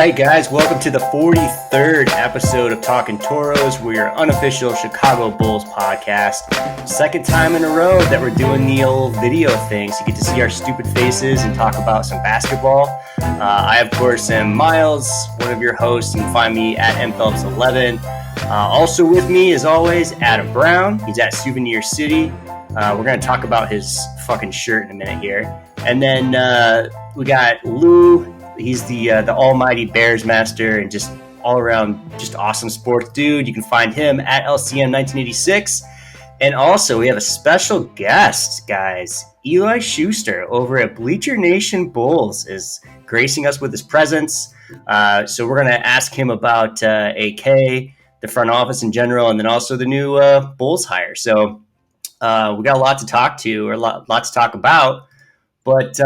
right, guys, welcome to the 43rd episode of Talkin Toros. We're your unofficial Chicago Bulls podcast. Second time in a row that we're doing the old video thing, so you get to see our stupid faces and talk about some basketball. I, of course, am Myles, one of your hosts. You can find me at mPhelps11. Also with me, as always, Adam Brown. He's at Souvenir City. We're going to talk about his fucking shirt in a minute here. And then we got Lou. He's the almighty Bears master and just all around just awesome sports dude. You can find him at LCM 1986. And also we have a special guest, guys. Eli Schuster over at Bleacher Nation Bulls is gracing us with his presence. So we're going to ask him about AK, the front office in general, and then also the new Bulls hire. So we got a lot to talk about. But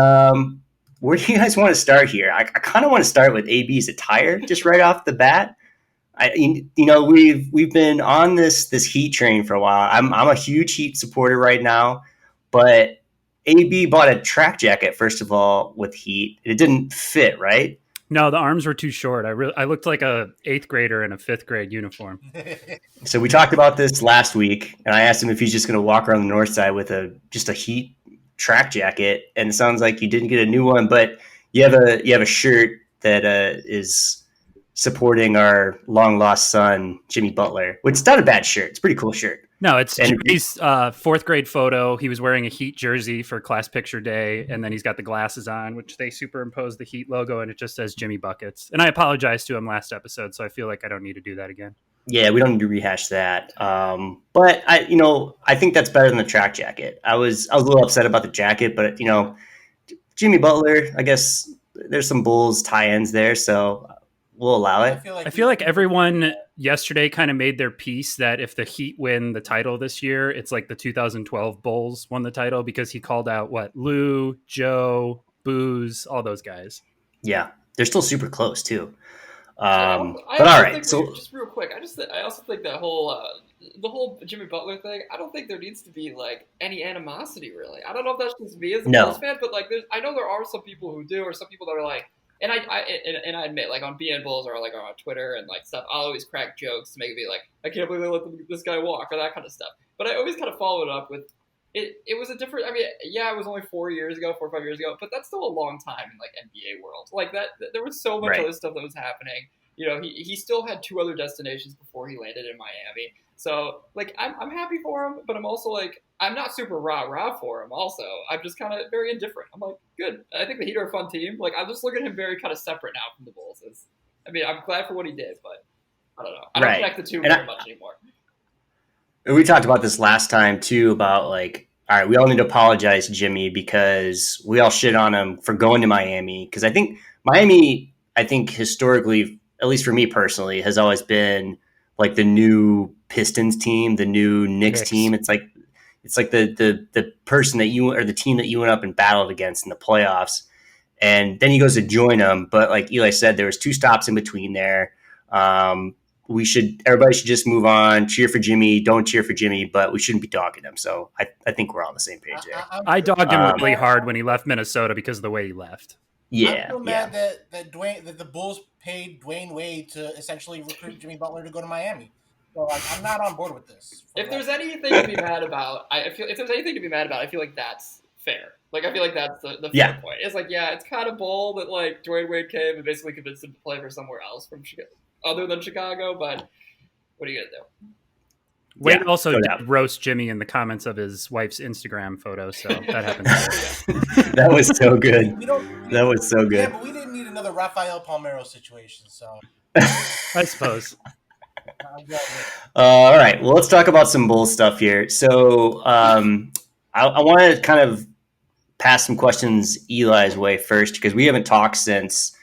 where do you guys want to start here? I kind of want to start with AB's attire just right off the bat. We've been on this Heat train for a while. I'm a huge Heat supporter right now, but AB bought a track jacket first of all with Heat. It didn't fit, right? No, the arms were too short. I looked like a 8th grader in a 5th grade uniform. So we talked about this last week, and I asked him if he's just going to walk around the north side with just a Heat track jacket, and it sounds like you didn't get a new one, but you have a shirt that is supporting our long lost son Jimmy Butler, which is not a bad shirt. It's a pretty cool shirt. No, it's Jimmy's 4th grade photo. He was wearing a Heat jersey for class picture day, and then he's got the glasses on, which they superimpose the Heat logo, and it just says Jimmy Buckets. And I apologized to him last episode, so I feel like I don't need to do that again. Yeah, we don't need to rehash that. But I think that's better than the track jacket. I was a little upset about the jacket, but Jimmy Butler, I guess there's some Bulls tie-ins there, so we'll allow it. I feel like everyone yesterday kind of made their piece that if the Heat win the title this year, it's like the 2012 Bulls won the title because he called out Lou, Joe, Booze, all those guys. Yeah, they're still super close too. But all right, so just real quick, I also think that the whole Jimmy Butler thing, I don't think there needs to be like any animosity really. I don't know if that's just me as a Bulls fan, but like I know there are some people who do, or some people that are like, and I admit, like on BN Bulls or like on Twitter and like stuff, I'll always crack jokes to make it be like, I can't believe they let this guy walk or that kind of stuff. But I always kind of follow it up with it was a different. I mean, yeah, it was only 4 or 5 years ago, but that's still a long time in like NBA world. Like that, there was so much other stuff that was happening. He still had 2 other destinations before he landed in Miami. So like, I'm happy for him, but I'm also like, I'm not super rah for him. Also, I'm just kind of very indifferent. I'm like, good. I think the Heat are a fun team. Like, I just look at him very kind of separate now from the Bulls. I'm glad for what he did, but I don't know. I don't connect the two very much anymore. We talked about this last time too, about like, all right, we all need to apologize to Jimmy because we all shit on him for going to Miami. Because I think Miami, historically, at least for me personally, has always been like the new Pistons team, the new Knicks team. It's like the person that you, or the team that you went up and battled against in the playoffs. And then he goes to join them. But like Eli said, there was 2 stops in between there. Everybody should just move on, cheer for Jimmy, don't cheer for Jimmy, but we shouldn't be dogging him. So I think we're on the same page there. I dogged him really hard when he left Minnesota because of the way he left. Yeah. I'm so mad that the Bulls paid Dwayne Wade to essentially recruit Jimmy Butler to go to Miami. So like, I'm not on board with this. If there's anything to be mad about, I feel like that's fair. Like, I feel like that's the fair point. It's like, yeah, it's kind of bold that like Dwayne Wade came and basically convinced him to play for somewhere else from Chicago, other than Chicago. But what are you gonna do? Wade also did roast Jimmy in the comments of his wife's Instagram photo, so that happened. That was so good. That was so good. Yeah, but we didn't need another Rafael Palmeiro situation, so I suppose. All right. Well, let's talk about some Bulls stuff here. So I want to kind of pass some questions Eli's way first because we haven't talked since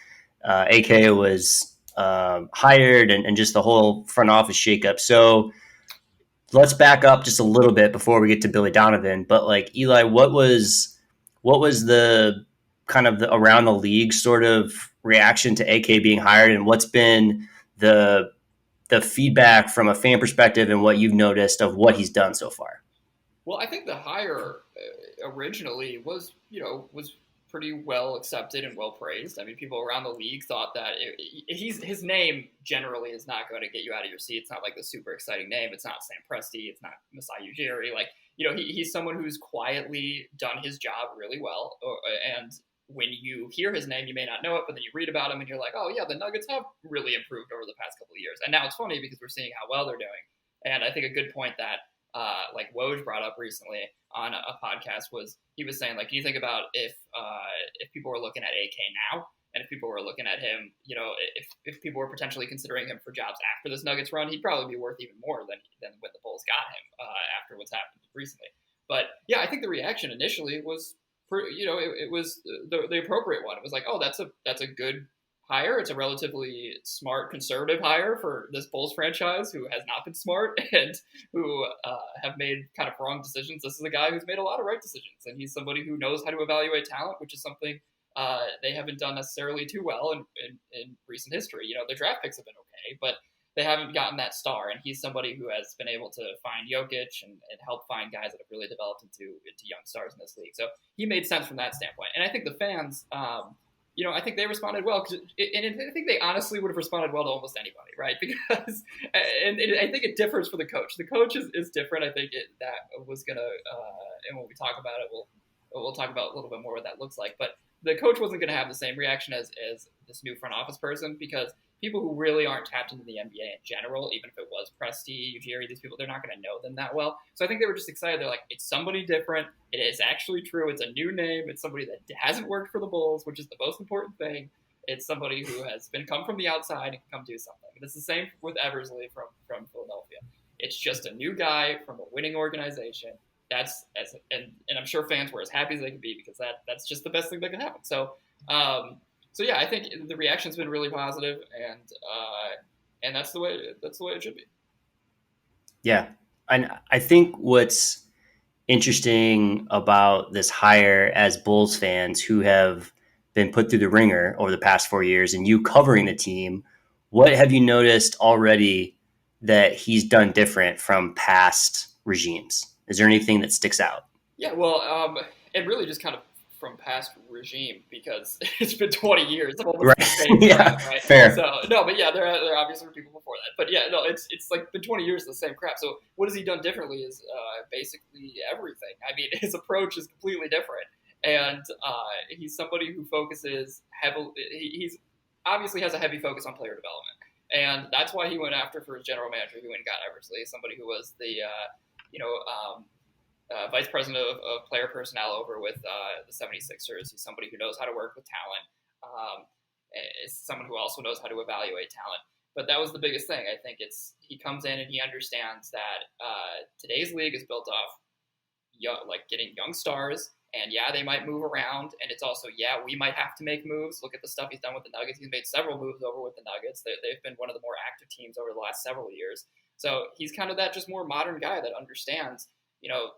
AK was hired and just the whole front office shakeup. So let's back up just a little bit before we get to Billy Donovan. But like Eli, what was the kind of around the league sort of reaction to AK being hired, and what's been the feedback from a fan perspective and what you've noticed of what he's done so far? Well, I think the hire originally was pretty well accepted and well praised. I mean, people around the league thought that his name generally is not going to get you out of your seat. It's not like the super exciting name. It's not Sam Presti. It's not Masai Ujiri. Like, he's someone who's quietly done his job really well. And when you hear his name, you may not know it, but then you read about him and you're like, oh yeah, the Nuggets have really improved over the past couple of years. And now it's funny because we're seeing how well they're doing. And I think a good point that like Woj brought up recently on a podcast was, he was saying, like, can you think about if people were looking at AK now, and if people were looking at him, if people were potentially considering him for jobs after this Nuggets run, he'd probably be worth even more than when the Bulls got him after what's happened recently. But yeah, I think the reaction initially was, it was the appropriate one. It was like, oh, that's a good hire. It's a relatively smart, conservative hire for this Bulls franchise who has not been smart and who have made kind of wrong decisions. This is a guy who's made a lot of right decisions, and he's somebody who knows how to evaluate talent, which is something they haven't done necessarily too well in recent history. Their draft picks have been okay, but they haven't gotten that star, and he's somebody who has been able to find Jokic and help find guys that have really developed into young stars in this league. So he made sense from that standpoint. And I think the fans, I think they responded well, and I think they honestly would have responded well to almost anybody, right? Because, and I think it differs for the coach. The coach is different. I think that was going to, and when we talk about it, we'll talk about a little bit more what that looks like. But the coach wasn't going to have the same reaction as this new front office person, because people who really aren't tapped into the NBA in general, even if it was Presti, Ujiri, these people, they're not going to know them that well. So I think they were just excited. They're like, it's somebody different. It is actually true. It's a new name. It's somebody that hasn't worked for the Bulls, which is the most important thing. It's somebody who has come from the outside and can come do something. And it's the same with Eversley from Philadelphia. It's just a new guy from a winning organization. And I'm sure fans were as happy as they could be, because that's just the best thing that can happen. So yeah, I think the reaction's been really positive, and that's the way it should be. Yeah, and I think what's interesting about this hire, as Bulls fans who have been put through the ringer over the past 4 years, and you covering the team, what have you noticed already that he's done different from past regimes? Is there anything that sticks out? Yeah, well, it really just kind of from past regime, because it's been 20 years. Right. Yeah, crap, right? Fair. So no, but yeah, there obviously were people before that. But yeah, no, it's like been 20 years of the same crap. So what has he done differently is basically everything. I mean, his approach is completely different, and he's somebody who focuses heavily. He's obviously has a heavy focus on player development, and that's why he went after for his general manager, who went and got Eversley, somebody who was the vice president of player personnel over with the 76ers. He's somebody who knows how to work with talent. Is someone who also knows how to evaluate talent. But that was the biggest thing. I think he comes in and he understands that today's league is built off getting young stars. And yeah, they might move around. And it's also, yeah, we might have to make moves. Look at the stuff he's done with the Nuggets. He's made several moves over with the Nuggets. They've been one of the more active teams over the last several years. So he's kind of that just more modern guy that understands,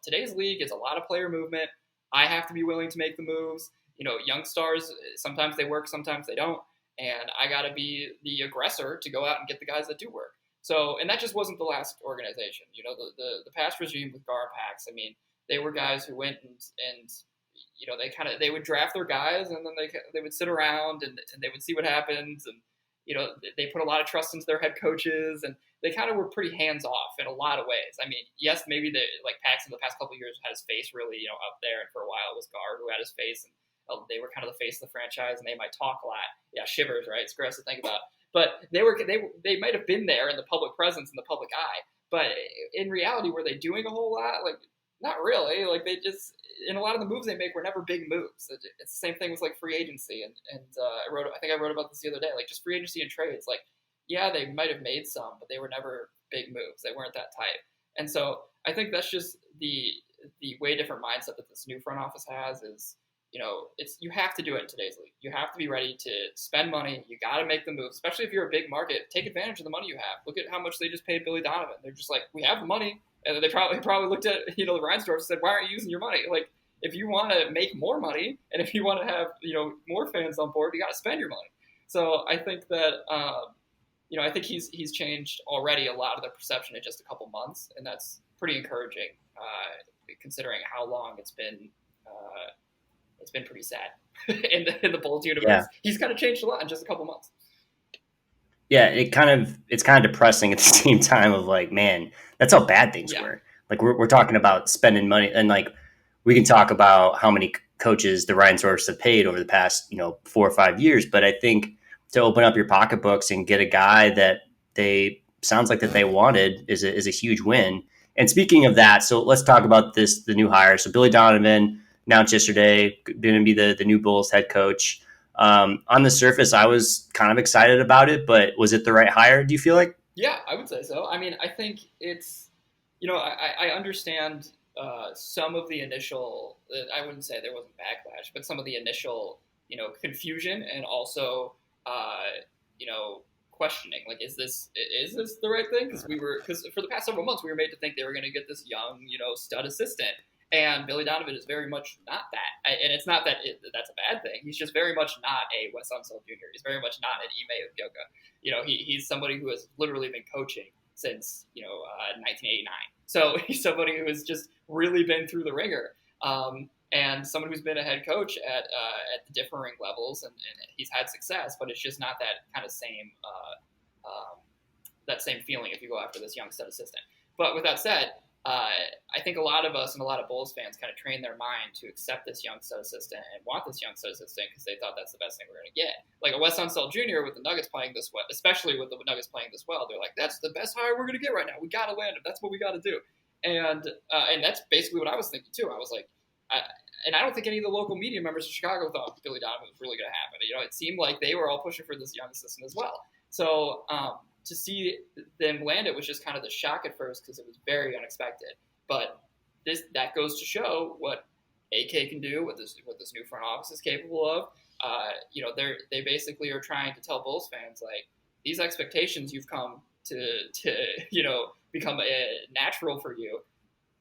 today's league is a lot of player movement. I have to be willing to make the moves. Young stars, sometimes they work, sometimes they don't. And I got to be the aggressor to go out and get the guys that do work. So, and that just wasn't the last organization. The past regime with Gar and Pax, I mean, they were guys who went and they would draft their guys, and then they would sit around and they would see what happens. And, they put a lot of trust into their head coaches, and they kind of were pretty hands off in a lot of ways. I mean, yes, maybe Pax in the past couple of years had his face really, up there. And for a while it was Gar who had his face, and they were kind of the face of the franchise, and they might talk a lot. Yeah, shivers, right? It's gross to think about. But they might have been there in the public presence, in the public eye. But in reality, were they doing a whole lot? Not really. They just, in a lot of the moves they make were never big moves. It's the same thing with free agency. And I think I wrote about this the other day. Just free agency and trades. Yeah, they might have made some, but they were never big moves. They weren't that type. And so I think that's just the way different mindset that this new front office has is, you have to do it in today's league. You have to be ready to spend money. You got to make the moves, especially if you're a big market. Take advantage of the money you have. Look at how much they just paid Billy Donovan. They're just like, we have the money. And they probably looked at, the Reinsdorf and said, why aren't you using your money? If you want to make more money and if you want to have, more fans on board, you got to spend your money. So I think that, I think he's changed already a lot of the perception in just a couple months. And that's pretty encouraging, considering how long it's been, it's been pretty sad in the Bulls universe. Yeah. He's kind of changed a lot in just a couple months. Yeah, it's kind of depressing at the same time of like, man, that's how bad things were. Like we're talking about spending money, and like we can talk about how many coaches the Ryan Source have paid over the past 4 or 5 years, but I think to open up your pocketbooks and get a guy that sounds like that they wanted is a huge win. And speaking of that, so let's talk about the new hire. So Billy Donovan announced yesterday going to be the new Bulls head coach. On the surface, I was kind of excited about it, but was it the right hire, do you feel like? Yeah, I would say so. I mean, I think it's, I understand some of the initial, I wouldn't say there wasn't backlash, but some of the initial, confusion and also, questioning, like, is this the right thing? Because for the past several months, we were made to think they were going to get this young, stud assistant. And Billy Donovan is very much not that. And it's not that that's a bad thing. He's just very much not a Wes Unseld Jr. He's very much not an Ime Udoka. He's somebody who has literally been coaching since, 1989. So he's somebody who has just really been through the ringer. And someone who's been a head coach at the differing levels, and he's had success, but it's just not that kind of same feeling if you go after this young stud assistant. But with that said, I think a lot of us and a lot of Bulls fans kind of train their mind to accept this young stud assistant and want this young stud assistant because they thought that's the best thing we're going to get. Like a Wes Unseld Jr. with the Nuggets playing this well, especially with the Nuggets playing this well, they're like, that's the best hire we're going to get right now. We got to land him. That's what we got to do. And that's basically what I was thinking too. I was like, and I don't think any of the local media members of Chicago thought Billy Donovan was really going to happen. It seemed like they were all pushing for this young assistant as well. So to see them land it was just kind of the shock at first because it was very unexpected. But that goes to show what AK can do, what this new front office is capable of. They basically are trying to tell Bulls fans, like, these expectations you've come to become natural for you.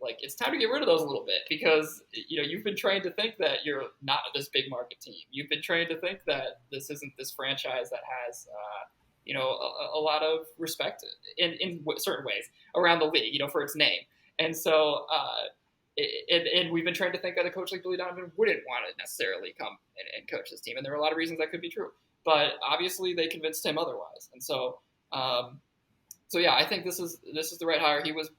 Like, it's time to get rid of those a little bit because, you've been trained to think that you're not this big market team. You've been trained to think that this isn't this franchise that has, a lot of respect in certain ways around the league, for its name. And so, and we've been trained to think that a coach like Billy Donovan wouldn't want to necessarily come and coach this team. And there are a lot of reasons that could be true. But obviously they convinced him otherwise. And so, yeah, I think this is the right hire. He was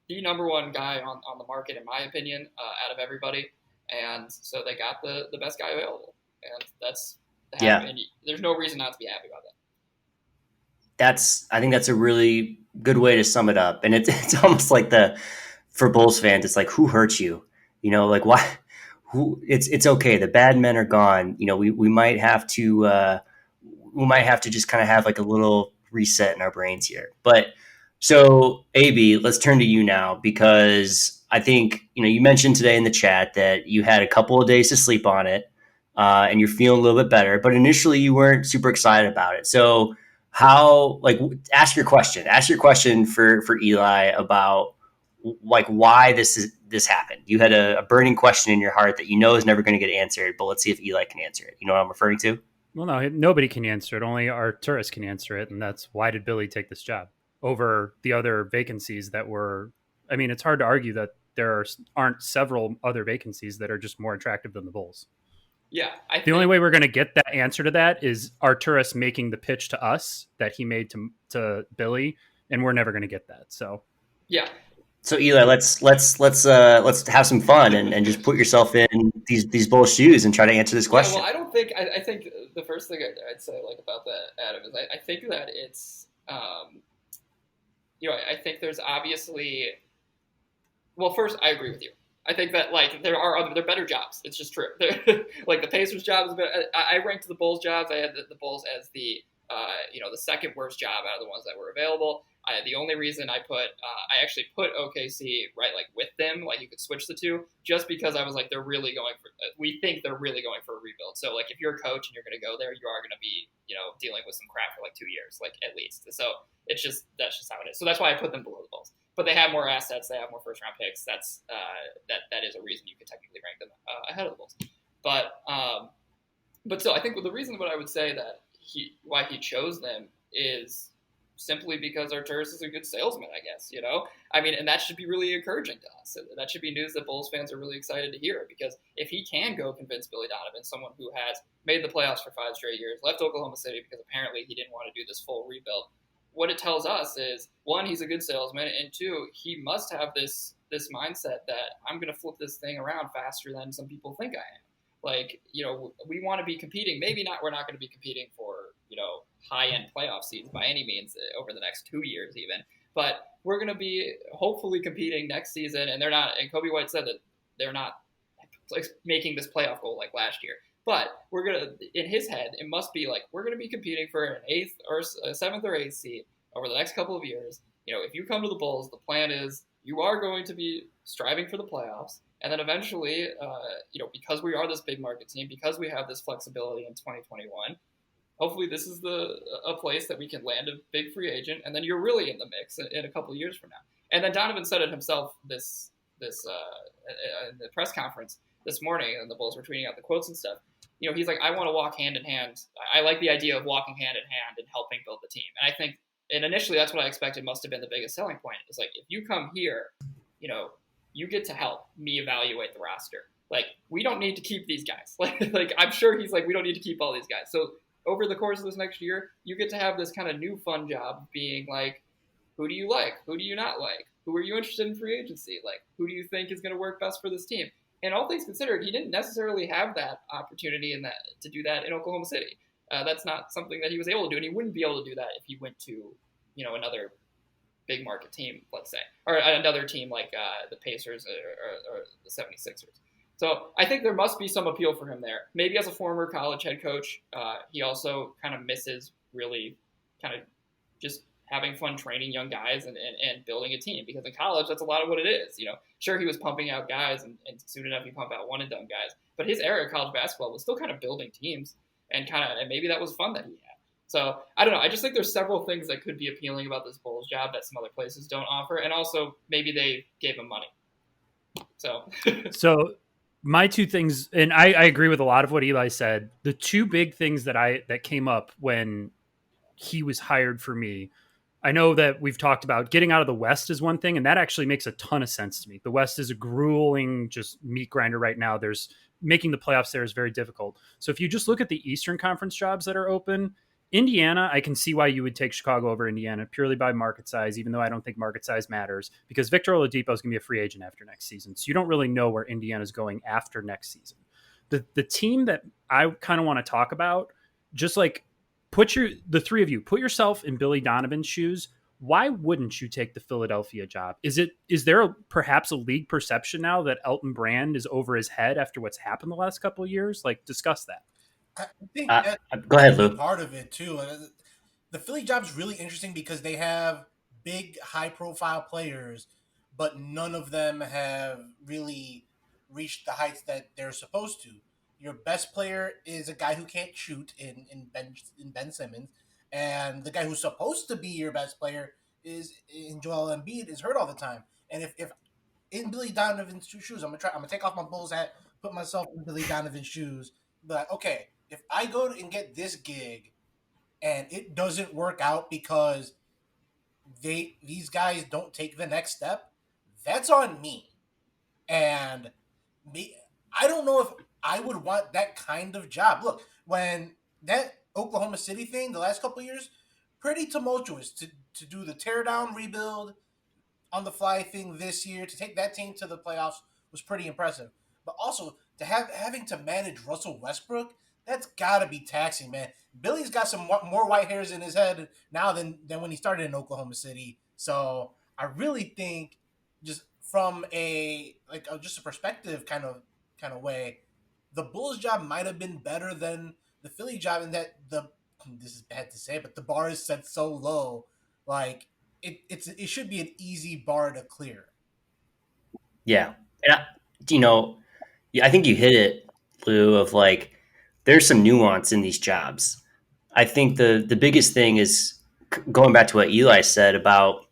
the number one guy on the market, in my opinion, out of everybody. And so they got the best guy available. And that's and there's no reason not to be happy about that. I think that's a really good way to sum it up. And it's almost like for Bulls fans, it's like, who hurt you? Like why? It's okay. The bad men are gone. We might have to just kind of have like a little reset in our brains here. But so AB, let's turn to you now, because I think, you mentioned today in the chat that you had a couple of days to sleep on it and you're feeling a little bit better, but initially you weren't super excited about it. So ask your question for Eli about like why this happened. You had a burning question in your heart that is never going to get answered, but let's see if Eli can answer it. You know what I'm referring to? Well, no, nobody can answer it. Only our tourist can answer it. And that's, why did Billy take this job over the other vacancies that were, I mean, it's hard to argue that there aren't several other vacancies that are just more attractive than the Bulls. Yeah. The only way we're going to get that answer to that is Arturas making the pitch to us that he made to Billy, and we're never going to get that. So, yeah. So Eli, let's have some fun and just put yourself in these Bulls shoes and try to answer this question. Yeah, well, I think the first thing I'd say about that, Adam, is I think that it's, I think there's obviously, well, first I agree with you. I think that there are better jobs. It's just true. Like the Pacers job is better. I ranked the Bulls jobs. I had the Bulls as the second worst job out of the ones that were available. The only reason I actually put OKC right with them, you could switch the two, just because I was like, we think they're really going for a rebuild. So if you're a coach and you're going to go there, you are going to be dealing with some crap for 2 years at least. So that's just how it is. So that's why I put them below the Bulls. But they have more assets. They have more first round picks. That is a reason you could technically rank them ahead of the Bulls. But still, I think the reason what I would say that why he chose them is simply because Arturis is a good salesman, I guess, you know? I mean, and that should be really encouraging to us. That should be news that Bulls fans are really excited to hear, because if he can go convince Billy Donovan, someone who has made the playoffs for 5 straight years, left Oklahoma City because apparently he didn't want to do this full rebuild, what it tells us is, one, he's a good salesman, and two, he must have this mindset that I'm going to flip this thing around faster than some people think I am. Like, you know, we want to be competing. Maybe not. We're not going to be competing for, you know, high-end playoff seeds by any means over the next 2 years even. But we're going to be hopefully competing next season. And they're not. And Kobe White said that they're not making this playoff goal like last year. But we're going to, in his head, it must be like, we're going to be competing for an 8th or 7th or 8th seed over the next couple of years. You know, if you come to the Bulls, the plan is you are going to be striving for the playoffs. And then eventually, you know, because we are this big market team, because we have this flexibility in 2021, hopefully this is a place that we can land a big free agent, and then you're really in the mix in a couple of years from now. And then Donovan said it himself this in the press conference this morning, and the Bulls were tweeting out the quotes and stuff. You know, he's like, I want to walk hand in hand. I like the idea of walking hand in hand and helping build the team. And I think, and initially that's what I expected must have been the biggest selling point. It's like, if you come here, you know, you get to help me evaluate the roster. Like, we don't need to keep these guys. Like I'm sure he's like, we don't need to keep all these guys. So over the course of this next year, you get to have this kind of new fun job being like, who do you like? Who do you not like? Who are you interested in free agency? Like, who do you think is going to work best for this team? And all things considered, he didn't necessarily have that opportunity to do that in Oklahoma City. That's not something that he was able to do, and he wouldn't be able to do that if he went to, you know, another big market team, let's say, or another team like the Pacers or the 76ers. So I think there must be some appeal for him there. Maybe as a former college head coach, he also kind of misses really kind of just having fun training young guys and building a team, because in college, that's a lot of what it is. You know, sure, he was pumping out guys, and soon enough, he pumped out one and done guys. But his era of college basketball was still kind of building teams, and maybe that was fun that he had. So I don't know. I just think there's several things that could be appealing about this Bulls job that some other places don't offer, and also maybe they gave him money. So my two things, and I agree with a lot of what Eli said. The two big things that came up when he was hired for me, I know that we've talked about getting out of the West is one thing, and that actually makes a ton of sense to me. The West is a grueling just meat grinder right now. There's making the playoffs there is very difficult. So if you just look at the Eastern Conference jobs that are open, Indiana, I can see why you would take Chicago over Indiana purely by market size, even though I don't think market size matters, because Victor Oladipo is going to be a free agent after next season. So you don't really know where Indiana is going after next season. The team that I kind of want to talk about, just like the three of you, put yourself in Billy Donovan's shoes. Why wouldn't you take the Philadelphia job? Is there perhaps a league perception now that Elton Brand is over his head after what's happened the last couple of years? Like, discuss that. I think go ahead, Lou. Part of it too. The Philly job is really interesting because they have big, high-profile players, but none of them have really reached the heights that they're supposed to. Your best player is a guy who can't shoot in Ben Simmons, and the guy who's supposed to be your best player is in Joel Embiid is hurt all the time. And if in Billy Donovan's shoes, I'm gonna take off my Bulls hat, put myself in Billy Donovan's shoes, but okay. If I go and get this gig and it doesn't work out because these guys don't take the next step, that's on me. And I don't know if I would want that kind of job. Look, when that Oklahoma City thing, the last couple of years, pretty tumultuous to do the tear down rebuild on the fly thing this year, to take that team to the playoffs was pretty impressive. But also to having to manage Russell Westbrook, that's got to be taxing, man. Billy's got some more white hairs in his head now than when he started in Oklahoma City. So I really think, just from just a perspective kind of way, the Bulls job might have been better than the Philly job in that this is bad to say, but the bar is set so low. Like it should be an easy bar to clear. Yeah, and I think you hit it, Lou. Of like, there's some nuance in these jobs. I think the biggest thing is going back to what Eli said about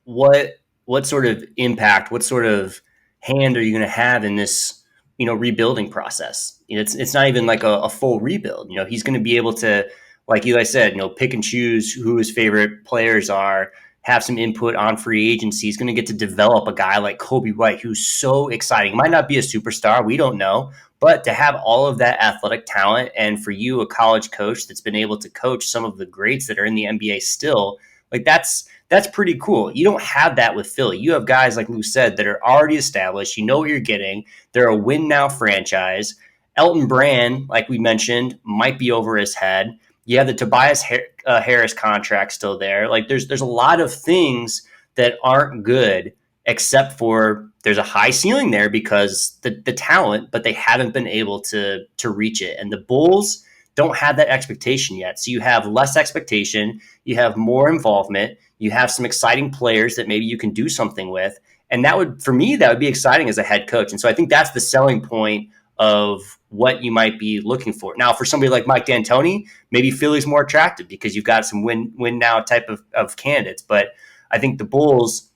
what sort of impact, what sort of hand are you going to have in this, rebuilding process? It's not even like a full rebuild. He's going to be able to like Eli said, pick and choose who his favorite players are, have some input on free agency. He's going to get to develop a guy like Kobe White, who's so exciting. He might not be a superstar. We don't know. But to have all of that athletic talent, and for you, a college coach that's been able to coach some of the greats that are in the NBA still, like that's pretty cool. You don't have that with Philly. You have guys, like Lou said, that are already established. You know what you're getting. They're a win-now franchise. Elton Brand, like we mentioned, might be over his head. You have the Tobias Harris contract still there. Like there's a lot of things that aren't good, except for there's a high ceiling there because the talent, but they haven't been able to reach it. And the Bulls don't have that expectation yet. So you have less expectation, you have more involvement, you have some exciting players that maybe you can do something with. And that would be exciting as a head coach. And so I think that's the selling point of what you might be looking for. Now, for somebody like Mike D'Antoni, maybe Philly's more attractive because you've got some win now type of candidates. But I think the Bulls,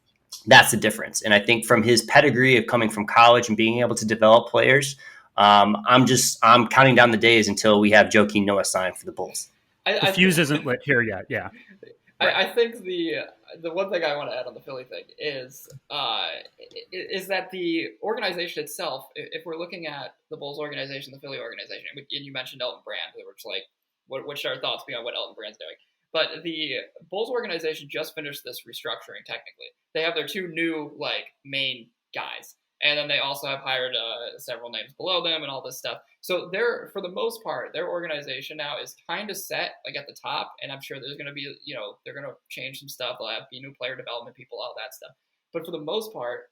that's the difference. And I think from his pedigree of coming from college and being able to develop players, I'm counting down the days until we have Joakim Noah signed for the Bulls. The fuse isn't lit here yet. Yeah. I think the one thing I want to add on the Philly thing is that the organization itself, if we're looking at the Bulls organization, the Philly organization, and you mentioned Elton Brand, we were just like, what should our thoughts be on what Elton Brand's doing? But the Bulls organization just finished this restructuring. Technically, they have their two new main guys, and then they also have hired several names below them and all this stuff. So they're, for the most part, their organization now is kind of set at the top, and I'm sure there's going to be, they're going to change some stuff. They'll be new player development people, all that stuff. But for the most part,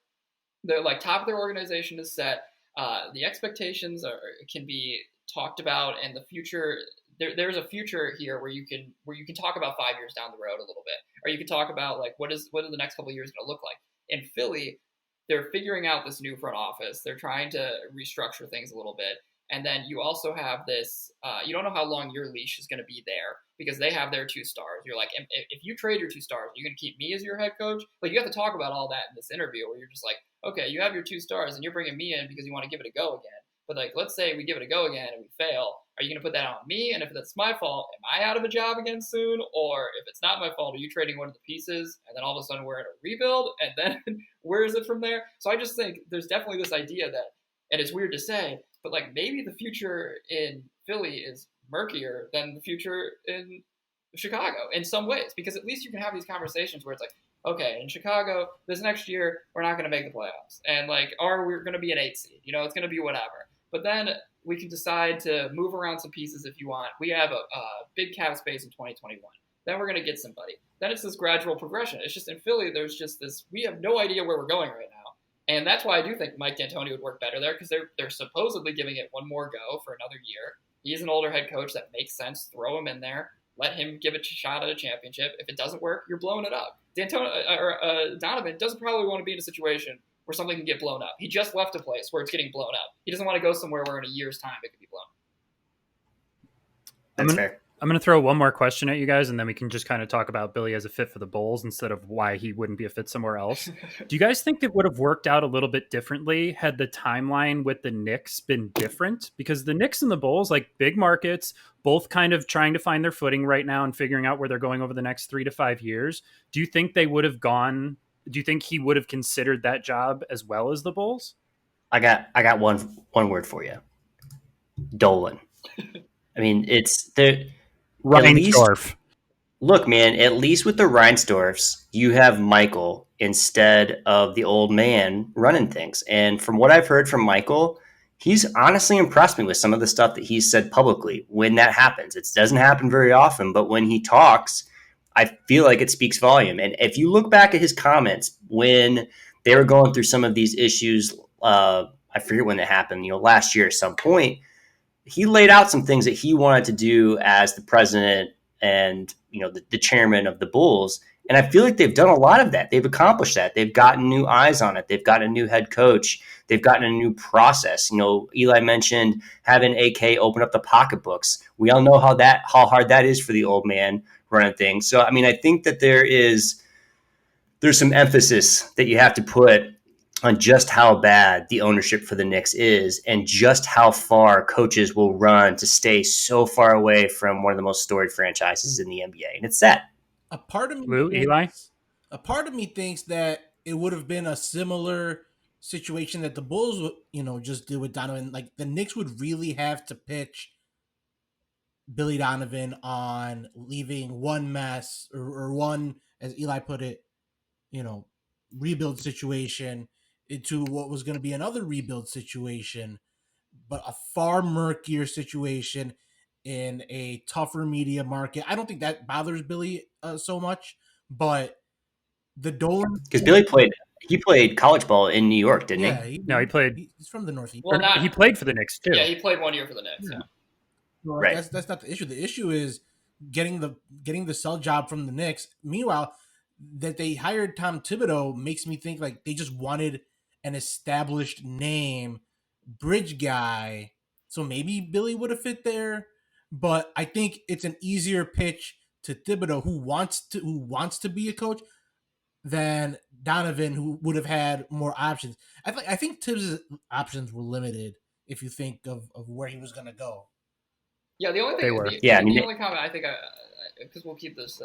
the top of their organization is set. The expectations can be talked about, and the future. There's a future here where you can talk about 5 years down the road a little bit, or you can talk about what are the next couple of years going to look like. In Philly, they're figuring out this new front office. They're trying to restructure things a little bit. And then you also have this, you don't know how long your leash is going to be there because they have their 2 stars. You're like, if you trade your 2 stars, you're going to keep me as your head coach? You have to talk about all that in this interview where you're just like, okay, you have your 2 stars and you're bringing me in because you want to give it a go again. But let's say we give it a go again and we fail. Are you going to put that on me? And if that's my fault, am I out of a job again soon? Or if it's not my fault, are you trading one of the pieces? And then all of a sudden we're in a rebuild? And then where is it from there? So I just think there's definitely this idea that, and it's weird to say, but maybe the future in Philly is murkier than the future in Chicago in some ways, because at least you can have these conversations where it's okay, in Chicago, this next year, we're not going to make the playoffs. And or we're going to be an 8 seed, it's going to be whatever. But then we can decide to move around some pieces if you want. We have a big cap space in 2021. Then we're going to get somebody. Then it's this gradual progression. It's just in Philly, there's just this, we have no idea where we're going right now. And that's why I do think Mike D'Antoni would work better there, because they're supposedly giving it one more go for another year. He's an older head coach. That makes sense. Throw him in there. Let him give it a shot at a championship. If it doesn't work, you're blowing it up. Donovan doesn't probably want to be in a situation where something can get blown up. He just left a place where it's getting blown up. He doesn't want to go somewhere where in a year's time it could be blown up. That's fair. I'm going to throw one more question at you guys, and then we can just kind of talk about Billy as a fit for the Bulls instead of why he wouldn't be a fit somewhere else. Do you guys think it would have worked out a little bit differently had the timeline with the Knicks been different? Because the Knicks and the Bulls, big markets, both kind of trying to find their footing right now and figuring out where they're going over the next 3 to 5 years. Do you think they would have gone? Do you think he would have considered that job as well as the Bulls? I got one word for you. Dolan. I mean, it's the Reinsdorf. Look, man, at least with the Reinsdorfs, you have Michael instead of the old man running things. And from what I've heard from Michael, he's honestly impressed me with some of the stuff that he's said publicly when that happens. It doesn't happen very often, but when he talks, I feel like it speaks volume. And if you look back at his comments when they were going through some of these issues, I forget when it happened, last year at some point, he laid out some things that he wanted to do as the president and, the chairman of the Bulls. And I feel like they've done a lot of that. They've accomplished that. They've gotten new eyes on it. They've gotten a new head coach. They've gotten a new process. Eli mentioned having AK open up the pocketbooks. We all know how hard that is for the old man running things. So, I think that there's some emphasis that you have to put on just how bad the ownership for the Knicks is and just how far coaches will run to stay so far away from one of the most storied franchises in the NBA. And it's sad. A part of me Lou, thinks, Eli? a part of me thinks that it would have been a similar situation that the Bulls, just did with Donovan. Like the Knicks would really have to pitch Billy Donovan on leaving one mess or one, as Eli put it, rebuild situation into what was going to be another rebuild situation, but a far murkier situation in a tougher media market. I don't think that bothers Billy so much, but the Dolan, Because he played college ball in New York, didn't yeah, he? No, he played. He's from the Northeast. Well, He played for the Knicks too. Yeah, he played 1 year for the Knicks. Yeah. Yeah. Well, Right. That's not the issue. The issue is getting the sell job from the Knicks. Meanwhile, that they hired Tom Thibodeau makes me think like they just wanted an established name, bridge guy. So maybe Billy would have fit there, but I think it's an easier pitch to Thibodeau, who wants to be a coach, than Donovan, who would have had more options. I think Tibbs' options were limited if you think of where he was going to go. Yeah, the only thing, They were. the only comment I think, because we'll keep this,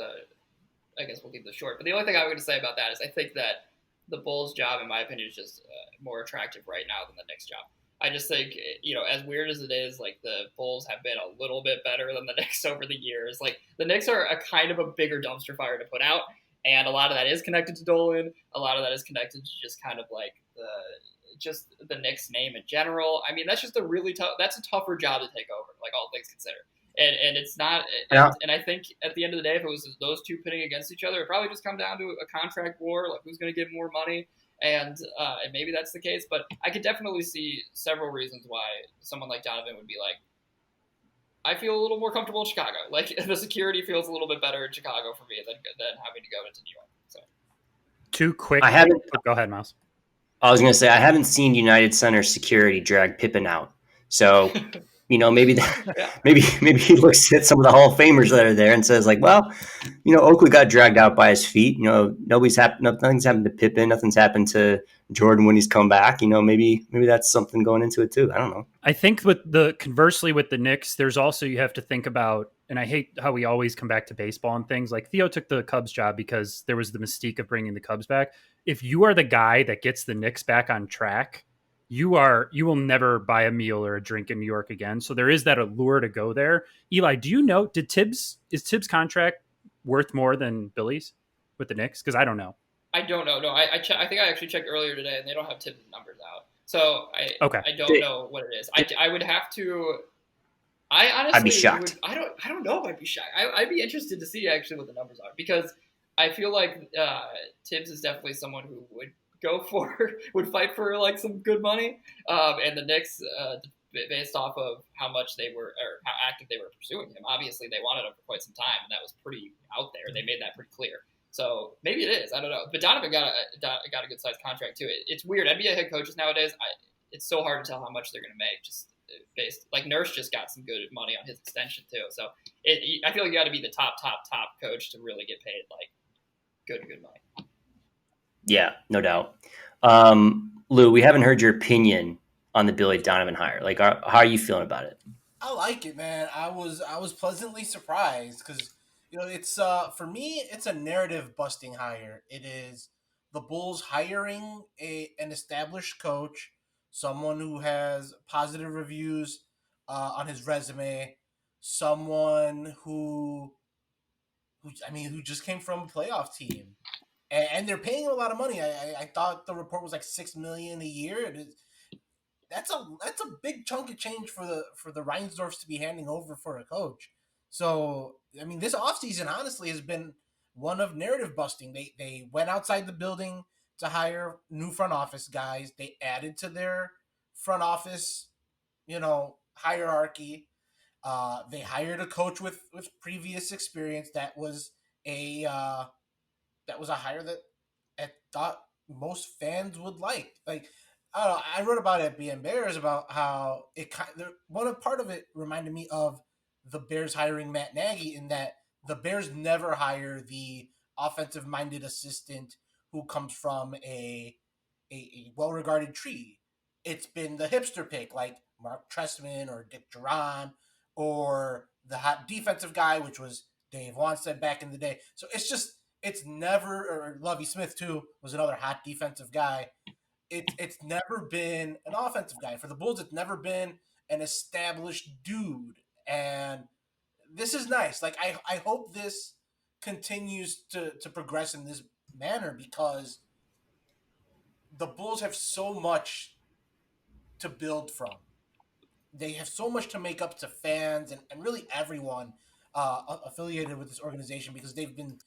I guess we'll keep this short. But the only thing I'm going to say about that is I think that the Bulls' job, in my opinion, is just more attractive right now than the Knicks' job. I just think, as weird as it is, like the Bulls have been a little bit better than the Knicks over the years. Like the Knicks are a kind of a bigger dumpster fire to put out, and a lot of that is connected to Dolan. A lot of that is connected to just kind of like the Knicks name in general. I mean, that's just that's a tougher job to take over, like all things considered. And it's not, and I think at the end of the day, if it was those two pitting against each other, it probably just come down to a contract war, like who's going to get more money, and maybe that's the case. But I could definitely see several reasons why someone like Donovan would be like, I feel a little more comfortable in Chicago. Like the security feels a little bit better in Chicago for me than having to go into New York. So, too quick. Go ahead, Myles. I was going to say, I haven't seen United Center security drag Pippen out. So, maybe maybe he looks at some of the Hall of Famers that are there and says like, well, Oakley got dragged out by his feet. Nothing's happened to Pippen. Nothing's happened to Jordan when he's come back. Maybe that's something going into it too. I don't know. I think conversely with the Knicks, there's also, you have to think about, and I hate how we always come back to baseball and things like Theo took the Cubs job because there was the mystique of bringing the Cubs back. If you are the guy that gets the Knicks back on track, you will never buy a meal or a drink in New York again. So there is that allure to go there. Eli, do you know, is Tibbs' contract worth more than Billy's with the Knicks? Because I don't know. I don't know. No, I think I actually checked earlier today, and they don't have Tibbs' numbers out. So I don't know what it is. I would have to. I honestly, I'd be shocked. I don't know if I'd be shocked. I'd be interested to see actually what the numbers are, because I feel like Tibbs is definitely someone who would fight for like some good money, and the Knicks, based off of how much they were or how active they were pursuing him, obviously they wanted him for quite some time, and that was pretty out there. They made that pretty clear. So maybe it is. I don't know. But Donovan got a good sized contract too. It's weird. NBA head coaches nowadays, it's so hard to tell how much they're going to make. Just based, like Nurse just got some good money on his extension too. So I feel like you got to be the top coach to really get paid like good money. Yeah, no doubt. Lou, we haven't heard your opinion on the Billy Donovan hire. Like, how are you feeling about it? I like it, man. I was pleasantly surprised because it's for me it's a narrative busting hire. It is the Bulls hiring an established coach, someone who has positive reviews on his resume, someone who just came from a playoff team, and they're paying him a lot of money. I thought the report was like $6 million a year. That's a big chunk of change for the Reinsdorfs to be handing over for a coach. So this offseason honestly has been one of narrative busting. They went outside the building to hire new front office guys. They added to their front office, hierarchy. They hired a coach with previous experience. That was a hire that I thought most fans would like. Like, I don't know, I wrote about it at BM Bears about how part of it reminded me of the Bears hiring Matt Nagy, in that the Bears never hire the offensive minded assistant who comes from a a well-regarded tree. It's been the hipster pick like Mark Trestman or Dick Duran, or the hot defensive guy, which was Dave Wanstead back in the day. So it's never, or Lovie Smith too was another hot defensive guy. It's never been an offensive guy. For the Bulls, it's never been an established dude. And this is nice. Like I hope this continues to progress in this manner, because the Bulls have so much to build from. They have so much to make up to fans and really everyone affiliated with this organization, because they've been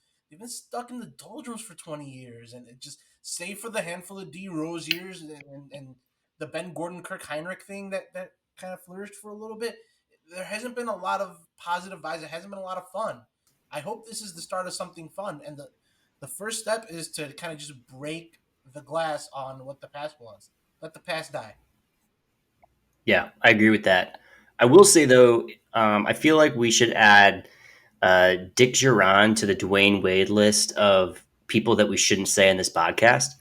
stuck in the doldrums for 20 years, and it just, save for the handful of D Rose years and the Ben Gordon Kirk Heinrich thing that kind of flourished for a little bit, there hasn't been a lot of positive vibes. It hasn't been a lot of fun. I hope this is the start of something fun, and the first step is to kind of just break the glass on what the past was. Let the past die. Yeah, I agree with that. I will say though, I feel like we should add Dick Duran to the Dwayne Wade list of people that we shouldn't say in this podcast.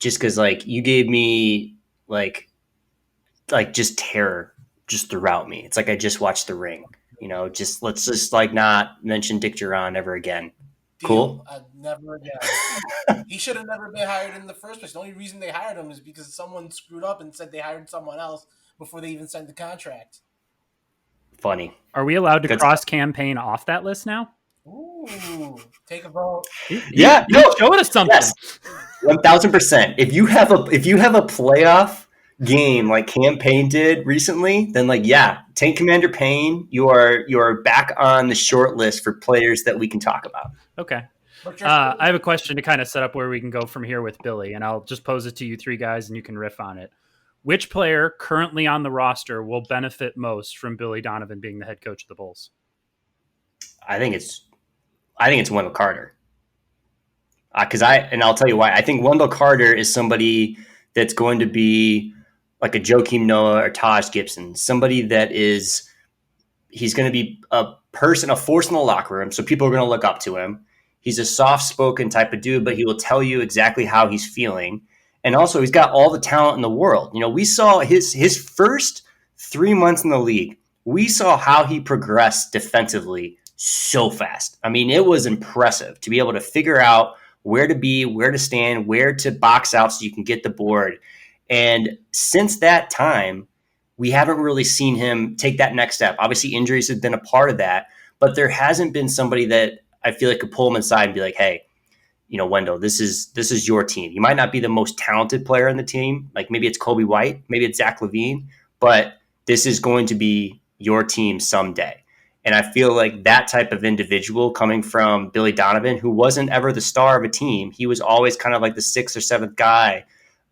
Just because, like, you gave me like just terror just throughout me. It's like I just watched The Ring. Just let's just like not mention Dick Duran ever again. Deal. Cool. Never again. He should have never been hired in the first place. The only reason they hired him is because someone screwed up and said they hired someone else before they even signed the contract. Funny. Are we allowed to cross campaign off that list now? Ooh, take a vote. Yeah, you showed us something. Yes, 1,000%. If you have a playoff game like Campaign did recently, then Tank Commander Payne, you are back on the short list for players that we can talk about. Okay. I have a question to kind of set up where we can go from here with Billy, and I'll just pose it to you three guys and you can riff on it. Which player currently on the roster will benefit most from Billy Donovan being the head coach of the Bulls? I think it's Wendell Carter. I'll tell you why. I think Wendell Carter is somebody that's going to be like a Joakim Noah or Taj Gibson, somebody that he's going to be a force in the locker room, so people are going to look up to him. He's a soft-spoken type of dude, but he will tell you exactly how he's feeling. And also, he's got all the talent in the world. We saw his first 3 months in the league. We saw how he progressed defensively so fast. I mean, it was impressive to be able to figure out where to be, where to stand, where to box out so you can get the board. And since that time, we haven't really seen him take that next step. Obviously, injuries have been a part of that, but there hasn't been somebody that I feel like could pull him inside and be like, hey, Wendell, this is your team. You might not be the most talented player on the team. Like maybe it's Kobe White, maybe it's Zach LaVine, but this is going to be your team someday. And I feel like that type of individual coming from Billy Donovan, who wasn't ever the star of a team, he was always kind of like the 6th or 7th guy.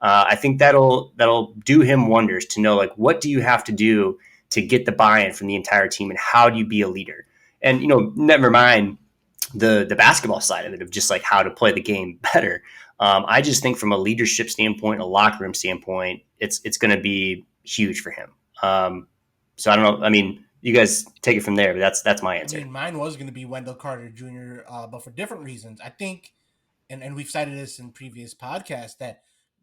I think that'll do him wonders to know, like, what do you have to do to get the buy-in from the entire team, and how do you be a leader? And never mind the basketball side of it, of just like how to play the game better. I just think from a leadership standpoint, a locker room standpoint, it's going to be huge for him. So I don't know. I mean, you guys take it from there, but that's my answer. I mean, mine was going to be Wendell Carter Jr., but for different reasons. I think, and we've cited this in previous podcasts, that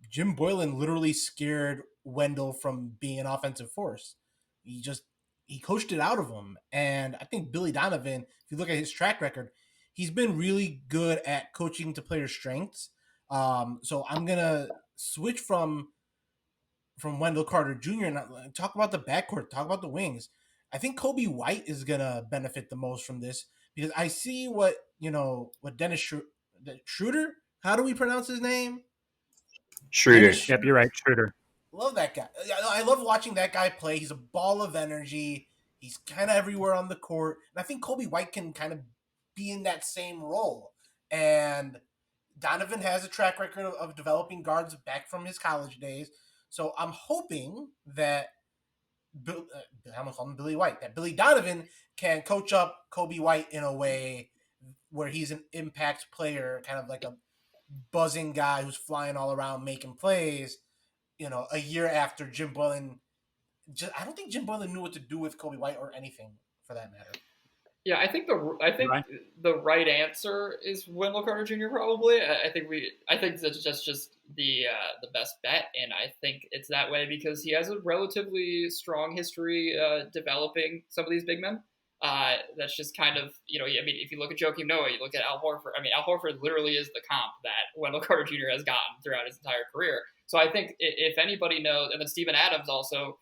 Jim Boylan literally scared Wendell from being an offensive force. He coached it out of him. And I think Billy Donovan, if you look at his track record, he's been really good at coaching to players' strengths. So I'm going to switch from Wendell Carter Jr. and talk about the backcourt, talk about the wings. I think Kobe White is going to benefit the most from this, because I see what Dennis Schroeder, how do we pronounce his name? Schroeder. Yep, you're right, Schroeder. Love that guy. I love watching that guy play. He's a ball of energy. He's kind of everywhere on the court. And I think Kobe White can kind of be in that same role. And Donovan has a track record of developing guards back from his college days. So I'm hoping that I almost called him Billy White, that Billy Donovan can coach up Kobe White in a way where he's an impact player, kind of like a buzzing guy who's flying all around making plays, a year after Jim Boylan. I don't think Jim Boylan knew what to do with Kobe White or anything for that matter. Yeah, I think the right answer is Wendell Carter Jr. Probably. I think that's just the best bet, and I think it's that way because he has a relatively strong history developing some of these big men. That's just kind of, I mean, if you look at Joakim Noah, you look at Al Horford. I mean, Al Horford literally is the comp that Wendell Carter Jr. has gotten throughout his entire career. So I think if anybody knows, and then Steven Adams also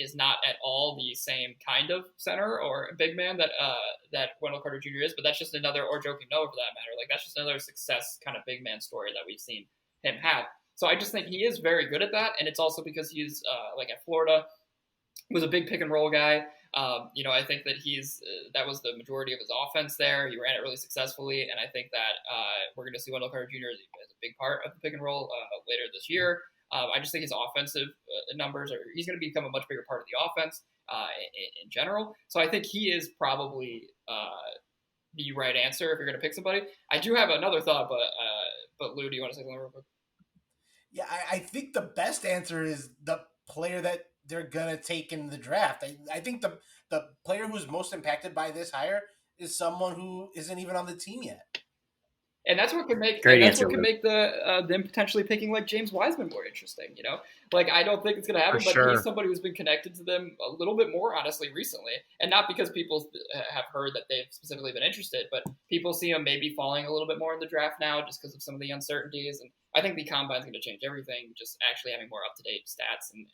is not at all the same kind of center or big man that Wendell Carter Jr. is, but that's just another, or Joakim Noah for that matter. Like that's just another success kind of big man story that we've seen him have. So I just think he is very good at that, and it's also because he's like at Florida, was a big pick and roll guy. I think that that was the majority of his offense there. He ran it really successfully, and I think that we're going to see Wendell Carter Jr. as a big part of the pick and roll later this year. I just think his offensive numbers he's going to become a much bigger part of the offense in general. So I think he is probably the right answer if you're going to pick somebody. I do have another thought, but Lou, do you want to say something real quick? Yeah, I think the best answer is the player that they're going to take in the draft. I think the player who's most impacted by this hire is someone who isn't even on the team yet. And that's what could make them potentially picking like James Wiseman more interesting. Like I don't think it's going to happen, but he's somebody who's been connected to them a little bit more honestly recently, and not because people have heard that they've specifically been interested, but people see him maybe falling a little bit more in the draft now just because of some of the uncertainties. And I think the combine's going to change everything. Just actually having more up to date stats and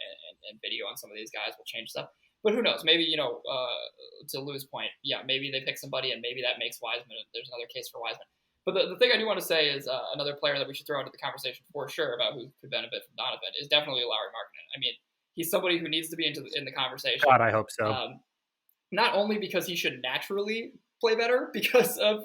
video on some of these guys will change stuff. But who knows? Maybe to Lou's point, yeah, maybe they pick somebody and maybe that makes Wiseman. There's another case for Wiseman. But the thing I do want to say is another player that we should throw into the conversation for sure about who could benefit from Donovan is definitely Lauri Markkanen. I mean, he's somebody who needs to be in the conversation. God, I hope so. Not only because he should naturally play better, because of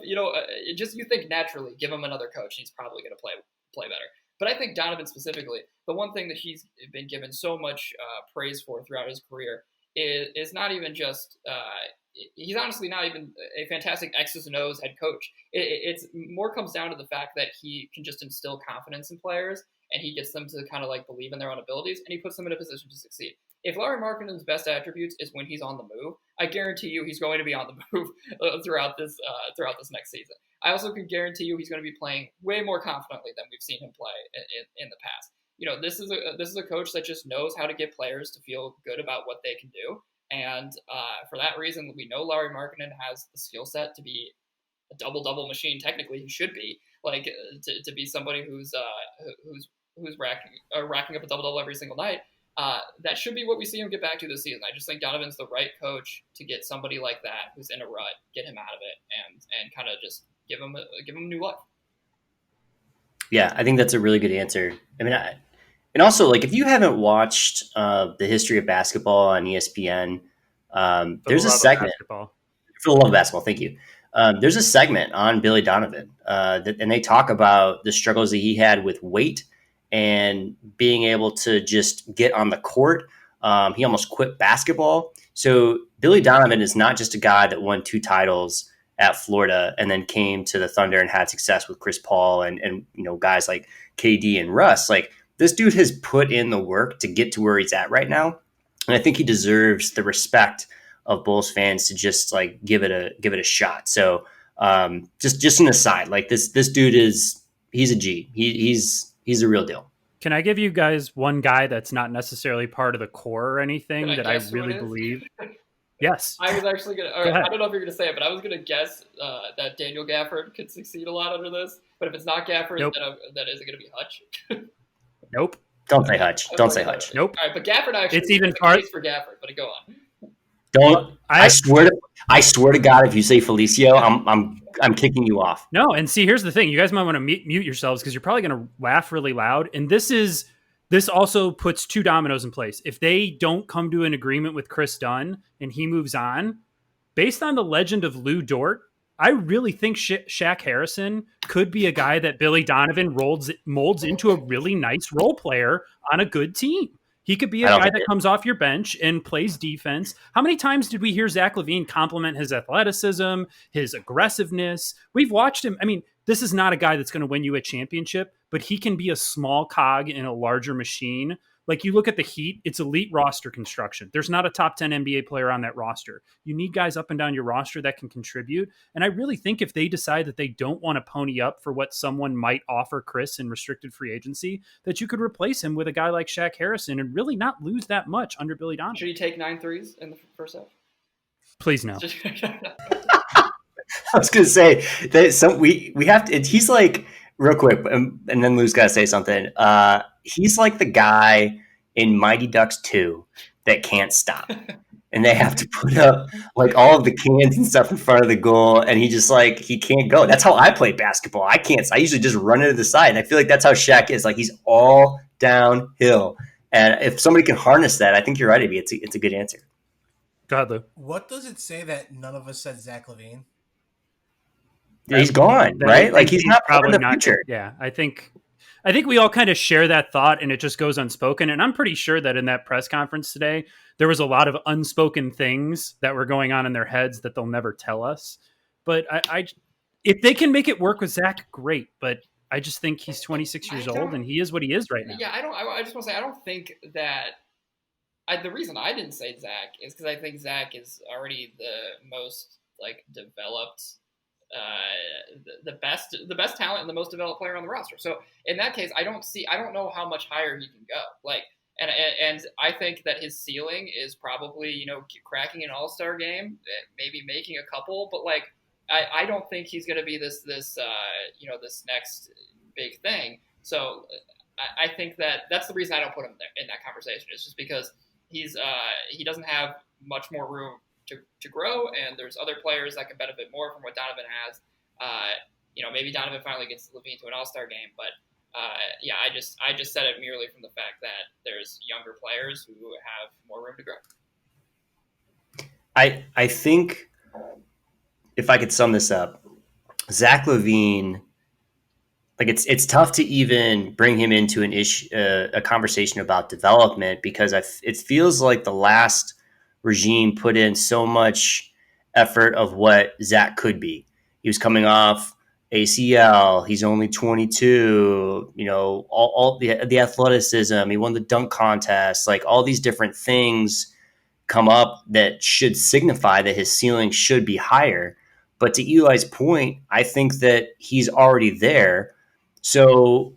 just you think naturally, give him another coach, he's probably going to play better. But I think Donovan specifically, the one thing that he's been given so much praise for throughout his career is not even just. He's honestly not even a fantastic X's and O's head coach. It's more comes down to the fact that he can just instill confidence in players, and he gets them to kind of like believe in their own abilities, and he puts them in a position to succeed. If Lauri Markkanen's best attributes is when he's on the move, I guarantee you he's going to be on the move throughout this next season. I also can guarantee you he's going to be playing way more confidently than we've seen him play in the past. This is a coach that just knows how to get players to feel good about what they can do. And for that reason, we know Lauri Markkanen has the skill set to be a double-double machine. Technically, he should be to be somebody who's racking up a double-double every single night. That should be what we see him get back to this season. I just think Donovan's the right coach to get somebody like that who's in a rut, get him out of it, and kind of just give him new life. Yeah, I think that's a really good answer. I mean, and also, like, if you haven't watched the history of basketball on ESPN, there's a segment for the love of basketball. Thank you. There's a segment on Billy Donovan, and they talk about the struggles that he had with weight and being able to just get on the court. He almost quit basketball. So Billy Donovan is not just a guy that won 2 titles at Florida and then came to the Thunder and had success with Chris Paul and guys like KD and Russ. Like, this dude has put in the work to get to where he's at right now. And I think he deserves the respect of Bulls fans to just like give it a shot. So just an aside, like this dude he's a G. He's a real deal. Can I give you guys one guy that's not necessarily part of the core or anything that I really believe? Yes. I was actually going to, I don't know if you're going to say it, but I was going to guess that Daniel Gafford could succeed a lot under this. But if it's not Gafford, nope. then is it going to be Hutch? Nope. Don't say Hutch. Don't say Hutch. Nope. All right, but Gafford actually it's even a case for Gafford, but go on. Don't. I swear to God, if you say Felicio, I'm kicking you off. No, and see, here's the thing: you guys might want to mute yourselves because you're probably going to laugh really loud. And this also puts 2 dominoes in place. If they don't come to an agreement with Chris Dunn and he moves on, based on the legend of Lou Dort, I really think Shaq Harrison could be a guy that Billy Donovan molds into a really nice role player on a good team. He could be a guy that comes off your bench and plays defense. How many times did we hear Zach LaVine compliment his athleticism, his aggressiveness? We've watched him. I mean, this is not a guy that's going to win you a championship, but he can be a small cog in a larger machine Like, you look at the Heat, it's elite roster construction. There's not a top 10 NBA player on that roster. You need guys up and down your roster that can contribute. And I really think if they decide that they don't want to pony up for what someone might offer Chris in restricted free agency, that you could replace him with a guy like Shaq Harrison and really not lose that much under Billy Donovan. Should he take 9 threes in the first half? Please no. I was gonna say that we have to. He's like, real quick, and then Lou's got to say something. He's like the guy in Mighty Ducks 2 that can't stop, and they have to put up like all of the cans and stuff in front of the goal, and he can't go. That's how I play basketball. I can't. I usually just run it to the side, and I feel like that's how Shaq is. Like, he's all downhill, and if somebody can harness that, I think you're right, Abby. It's a good answer. Go ahead, Lou. What does it say that none of us said Zach LaVine? He's gone, right? Like, he's not probably in the future. Yeah, I think we all kind of share that thought, and it just goes unspoken. And I'm pretty sure that in that press conference today, there was a lot of unspoken things that were going on in their heads that they'll never tell us. But I if they can make it work with Zach, great. But I just think he's 26 years old, and he is what he is right now. Yeah, I just want to say, I don't think that. The reason I didn't say Zach is because I think Zach is already the most developed. The best talent and the most developed player on the roster. So in that case, I don't know how much higher he can go. And I think that his ceiling is probably, cracking an all-star game, maybe making a couple, but I don't think he's going to be this next big thing. So I think that's the reason I don't put him there in that conversation. It's just because he doesn't have much more room to grow, and there's other players that can benefit more from what Donovan has. Maybe Donovan finally gets LaVine to an all-star game, but I just said it merely from the fact that there's younger players who have more room to grow. I think if I could sum this up, Zach LaVine, it's tough to even bring him into a conversation about development, because it feels like the last regime put in so much effort of what Zach could be. He was coming off ACL. He's only 22. All the athleticism. He won the dunk contest. Like, all these different things come up that should signify that his ceiling should be higher. But to Eli's point, I think that he's already there. So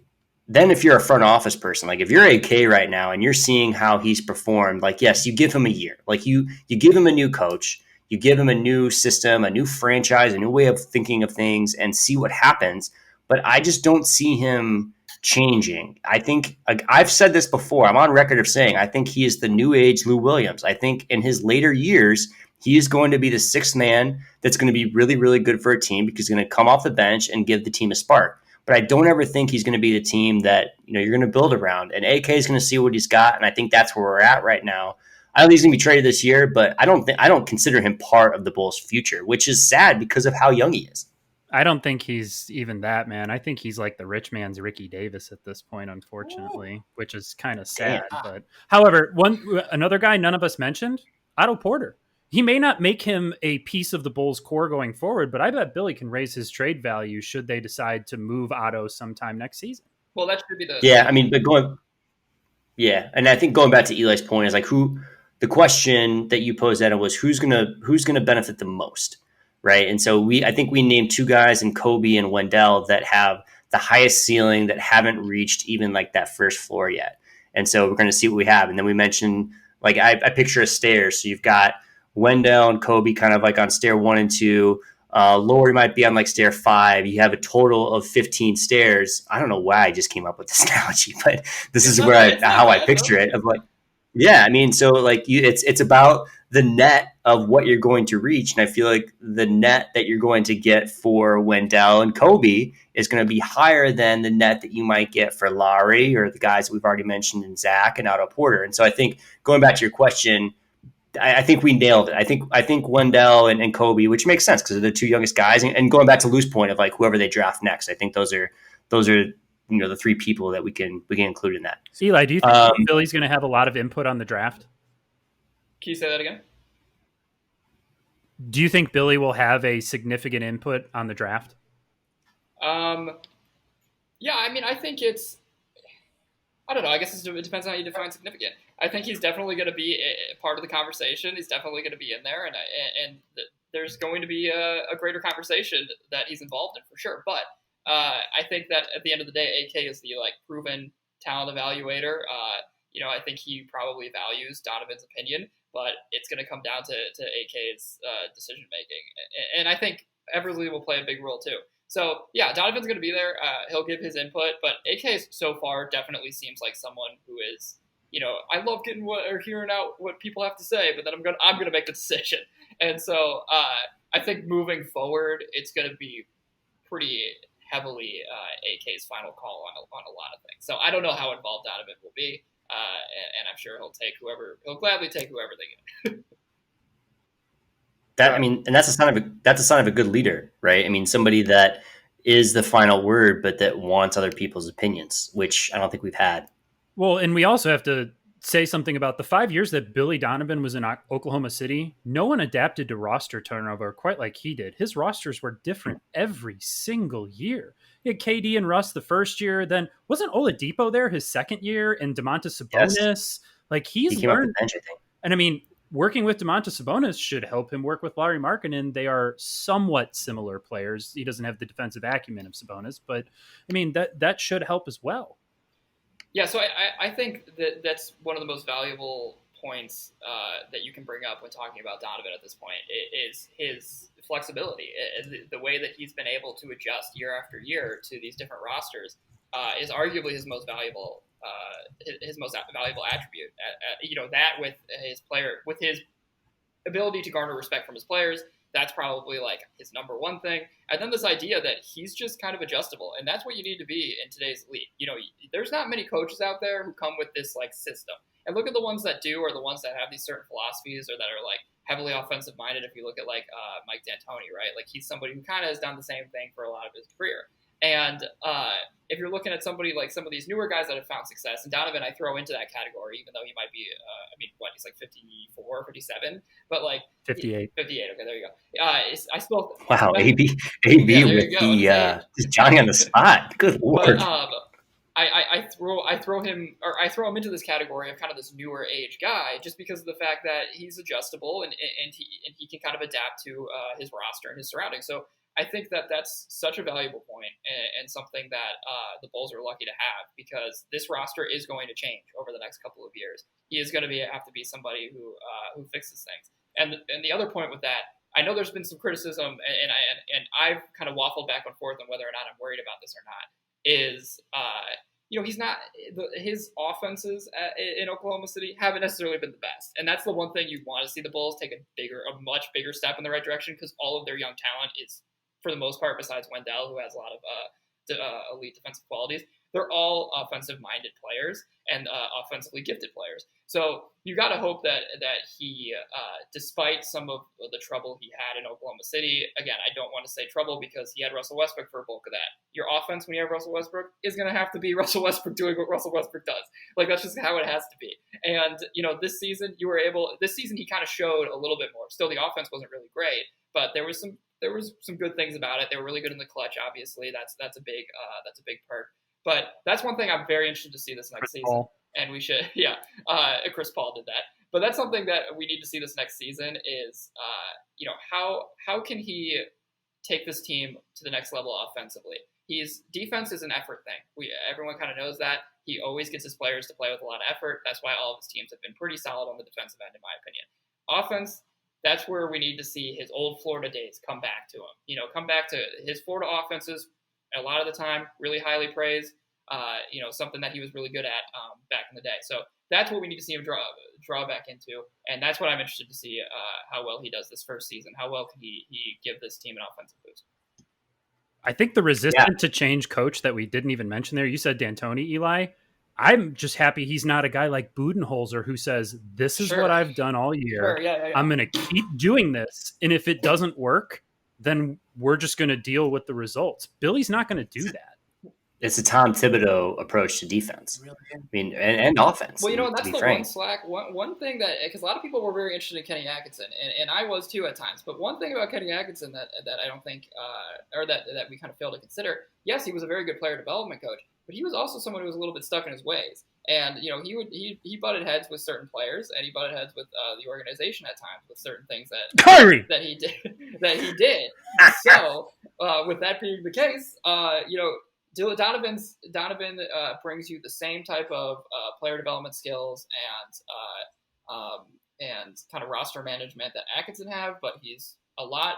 then if you're a front office person, if you're AK right now and you're seeing how he's performed, yes, you give him a year. You give him a new coach, you give him a new system, a new franchise, a new way of thinking of things, and see what happens. But I just don't see him changing. I think, I've said this before, I'm on record of saying, I think he is the new age Lou Williams. I think in his later years, he is going to be the sixth man that's going to be really, really good for a team, because he's going to come off the bench and give the team a spark. But I don't ever think he's going to be the team that you're going to build around. And AK is going to see what he's got, and I think that's where we're at right now. I don't think he's going to be traded this year, but I don't consider him part of the Bulls' future, which is sad because of how young he is. I don't think he's even that, man. I think he's like the rich man's Ricky Davis at this point, unfortunately, which is kind of sad. Damn. But however, another guy none of us mentioned, Otto Porter. He may not make him a piece of the Bulls' core going forward, but I bet Billy can raise his trade value should they decide to move Otto sometime next season. Well, that should be the... Yeah, I mean, and I think going back to Eli's point is the question that you posed at it was who's gonna benefit the most, right? And so I think we named two guys in Kobe and Wendell that have the highest ceiling, that haven't reached even that first floor yet. And so we're going to see what we have. And then we mentioned, I picture a stairs. So you've got Wendell and Kobe kind of on stair 1 and 2. Lowry might be on stair 5. You have a total of 15 stairs. I don't know why I just came up with this analogy, but this is how I picture it. Of yeah, I mean, so it's about the net of what you're going to reach, and I feel like the net that you're going to get for Wendell and Kobe is going to be higher than the net that you might get for Lowry or the guys that we've already mentioned in Zach and Otto Porter. And so I think going back to your question, I think we nailed it. I think Wendell and Kobe, which makes sense because they're the two youngest guys, and going back to Lou's point of whoever they draft next, I think those are the three people that we can include in that. Eli, do you think Billy's going to have a lot of input on the draft? Can you say that again? Do you think Billy will have a significant input on the draft? Yeah, I mean, I think it's I don't know. I guess it depends on how you define significant. I think he's definitely going to be a part of the conversation. He's definitely going to be in there, and there's going to be a greater conversation that he's involved in for sure. But I think that at the end of the day, AK is the proven talent evaluator. I think he probably values Donovan's opinion, but it's going to come down to AK's decision making, and I think Eversley will play a big role too. So, yeah, Donovan's going to be there. He'll give his input, but AK so far definitely seems like someone who is, I love hearing out what people have to say, but then I'm going to make the decision. And so I think moving forward, it's going to be pretty heavily AK's final call on a lot of things. So I don't know how involved Donovan will be, and I'm sure he'll gladly take whoever they get. That's a sign of a good leader, right? I mean, somebody that is the final word, but that wants other people's opinions, which I don't think we've had. Well, and we also have to say something about the 5 years that Billy Donovan was in Oklahoma City. No one adapted to roster turnover quite like he did. His rosters were different every single year. He had KD and Russ the first year. Then wasn't Oladipo there his second year, and Domantas Sabonis? Yes. He's learned. Bench, I think. And I mean, working with Domantas Sabonis should help him work with Lauri Markkanen. They are somewhat similar players. He doesn't have the defensive acumen of Sabonis, but I mean, that should help as well. Yeah, so I think that's one of the most valuable points that you can bring up when talking about Donovan at this point is his flexibility. The way that he's been able to adjust year after year to these different rosters is arguably his most valuable attribute. That with his ability to garner respect from his players, that's probably his number one thing. And then this idea that he's just kind of adjustable, and that's what you need to be in today's league. There's not many coaches out there who come with this system. And look at the ones that do, or the ones that have these certain philosophies, or that are heavily offensive minded. If you look at Mike D'Antoni, right? He's somebody who kind of has done the same thing for a lot of his career. And if you're looking at somebody like some of these newer guys that have found success, and Donovan I throw into that category, even though he might be, he's 54, 57, but 58. 58, okay, there you go. I still... Wow, AB with the just Johnny on the spot. Good Lord. But, I throw him into this category of kind of this newer age guy, just because of the fact that he's adjustable and he can kind of adapt to his roster and his surroundings. So I think that that's such a valuable point and something that the Bulls are lucky to have, because this roster is going to change over the next couple of years. He is going to have to be somebody who fixes things. And the other point with that, I know there's been some criticism, and I've kind of waffled back and forth on whether or not I'm worried about this or not. Is he's not his offenses in Oklahoma City haven't necessarily been the best, and that's the one thing you want to see the Bulls take a much bigger step in the right direction, because all of their young talent is, for the most part, besides Wendell, who has a lot of elite defensive qualities, they're all offensive-minded players and offensively gifted players. So you got to hope that he, despite some of the trouble he had in Oklahoma City, again, I don't want to say trouble because he had Russell Westbrook for a bulk of that. Your offense, when you have Russell Westbrook, is going to have to be Russell Westbrook doing what Russell Westbrook does. That's just how it has to be. And, this season he kind of showed a little bit more. Still, the offense wasn't really great, but there was some good things about it. They were really good in the clutch, obviously. That's a big perk. But that's one thing I'm very interested to see this next season. And we should, Chris Paul did that. But that's something that we need to see this next season is, how can he take this team to the next level offensively? Defense is an effort thing. Everyone kind of knows that. He always gets his players to play with a lot of effort. That's why all of his teams have been pretty solid on the defensive end, in my opinion. Offense, that's where we need to see his old Florida days come back to him. Come back to his Florida offenses. A lot of the time, really highly praised. Something that he was really good at back in the day. So that's what we need to see him draw back into, and that's what I'm interested to see how well he does this first season. How well can he give this team an offensive boost? I think the resistant to change coach that we didn't even mention there, you said D'Antoni, Eli. I'm just happy he's not a guy like Budenholzer who says, this is what I've done all year. Yeah. I'm going to keep doing this. And if it doesn't work, then we're just going to deal with the results. Billy's not going to do that. It's a Tom Thibodeau approach to defense. And offense. Well, that's the one thing that, because a lot of people were very interested in Kenny Atkinson, and I was too at times. But one thing about Kenny Atkinson that I don't think, or that we kind of fail to consider, yes, he was a very good player development coach, but he was also someone who was a little bit stuck in his ways. And he butted heads with certain players, and he butted heads with the organization at times with certain things that he did. So with that being the case, Donovan brings you the same type of player development skills and kind of roster management that Atkinson have, but he's a lot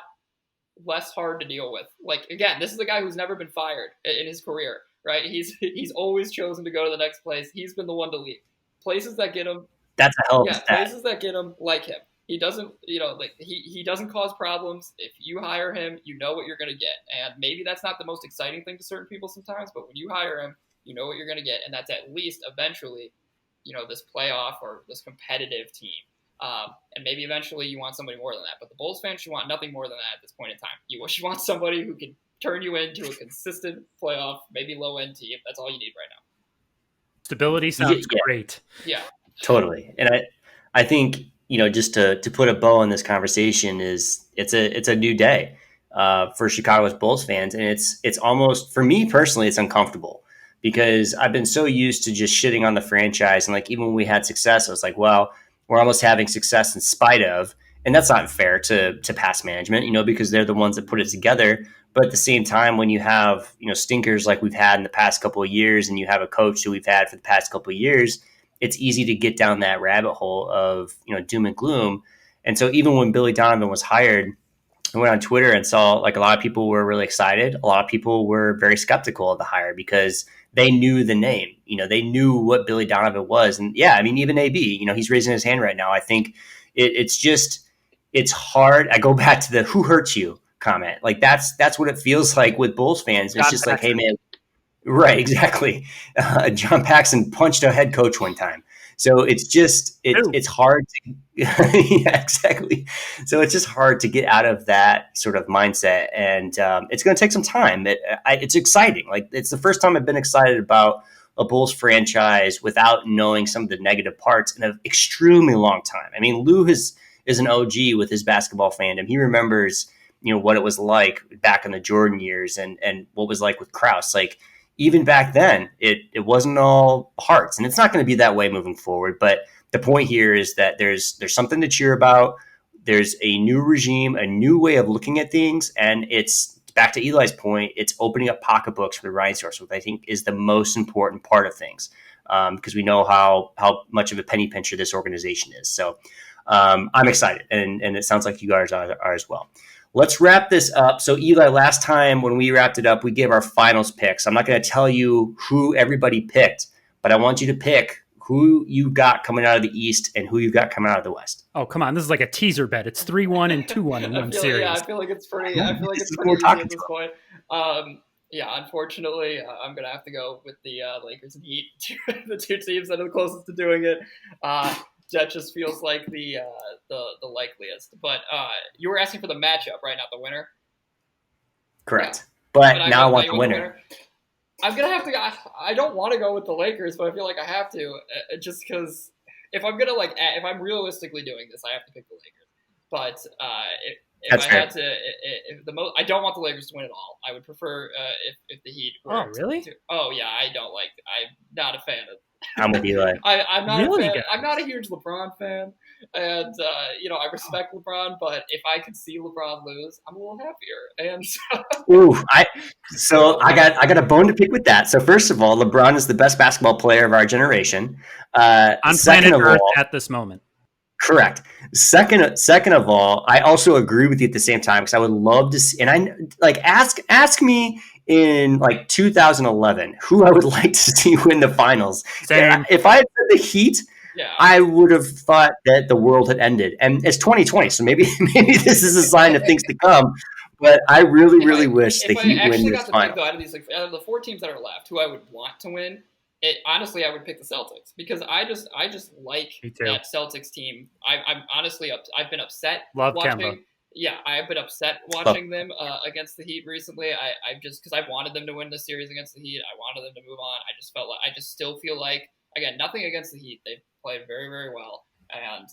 less hard to deal with. Like, again, this is a guy who's never been fired in his career, right? He's always chosen to go to the next place. He's been the one to leave. Places that get him, that's a hell of a stat. Places that get him like him. He doesn't, he doesn't cause problems. If you hire him, you know what you're going to get. And maybe that's not the most exciting thing to certain people sometimes, but when you hire him, you know what you're going to get. And that's at least eventually, this playoff or this competitive team. And maybe eventually you want somebody more than that. But the Bulls fans should want nothing more than that at this point in time. You should want somebody who can turn you into a consistent playoff, maybe low-end team. That's all you need right now. Stability sounds great. Yeah. Totally. And I think, just to put a bow on this conversation it's a new day for Chicago's Bulls fans. And it's almost, for me personally, it's uncomfortable because I've been so used to just shitting on the franchise. And like, even when we had success, I was like, well, we're almost having success in spite of, and that's not fair to past management, because they're the ones that put it together. But at the same time, when you have, stinkers like we've had in the past couple of years, and you have a coach who we've had for the past couple of years, it's easy to get down that rabbit hole of, doom and gloom. And so even when Billy Donovan was hired, I went on Twitter and saw like a lot of people were really excited. A lot of people were very skeptical of the hire because they knew the name, they knew what Billy Donovan was. And yeah, I mean, even AB, he's raising his hand right now. I think it's hard. I go back to the who hurts you comment. Like that's what it feels like with Bulls fans. It's just like, hey man, right. Exactly. John Paxson punched a head coach one time. So it's hard to, yeah, exactly. So it's just hard to get out of that sort of mindset. And it's going to take some time. It's exciting. Like it's the first time I've been excited about a Bulls franchise without knowing some of the negative parts in an extremely long time. I mean, Lou is an OG with his basketball fandom. He remembers, what it was like back in the Jordan years and what it was like with Krause. Like, even back then, it wasn't all hearts, and it's not going to be that way moving forward. But the point here is that there's something to cheer about. There's a new regime, a new way of looking at things, and it's back to Eli's point. It's opening up pocketbooks for the Rhinestones, which I think is the most important part of things, because we know how much of a penny pincher this organization is. So I'm excited, and it sounds like you guys are as well. Let's wrap this up. So, Eli, last time when we wrapped it up, we gave our finals picks. I'm not going to tell you who everybody picked, but I want you to pick who you got coming out of the East and who you got coming out of the West. Oh, come on. This is like a teaser bet. It's 3-1 and 2-1 in one series. Yeah, I feel like it's pretty easy at this point. Unfortunately, I'm going to have to go with the Lakers and Heat, the two teams that are the closest to doing it. That just feels like the likeliest. But you were asking for the matchup, right? Not the winner. Correct. Yeah. But now I want the winner. I'm gonna have to. I don't want to go with the Lakers, but I feel like I have to, just because if I'm gonna if I'm realistically doing this, I have to pick the Lakers. But I don't want the Lakers to win at all. I would prefer if the Heat were. Oh, really? I'm not a fan of. I'm with Eli. I'm not a fan. I'm not a huge LeBron fan, and I respect LeBron, but if I could see LeBron lose, I'm a little happier. And I got a bone to pick with that. So first of all, LeBron is the best basketball player of our generation. On planet Earth at this moment. Correct. Second of all, I also agree with you at the same time because I would love to see. And I ask me in 2011 who I would like to see win the finals. Same. If I had said the Heat, I would have thought that the world had ended. And it's 2020, so maybe this is a sign of things to come. But I really wish the Heat win this final. Out of the four teams that are left, who I would want to win. Honestly, I would pick the Celtics because I just like that Celtics team. I'm honestly I've been upset watching. Kemba. Yeah, I've been upset watching them against the Heat recently. I just because I wanted them to win the series against the Heat. I wanted them to move on. I just still feel like, again, nothing against the Heat. They've played very, very well. And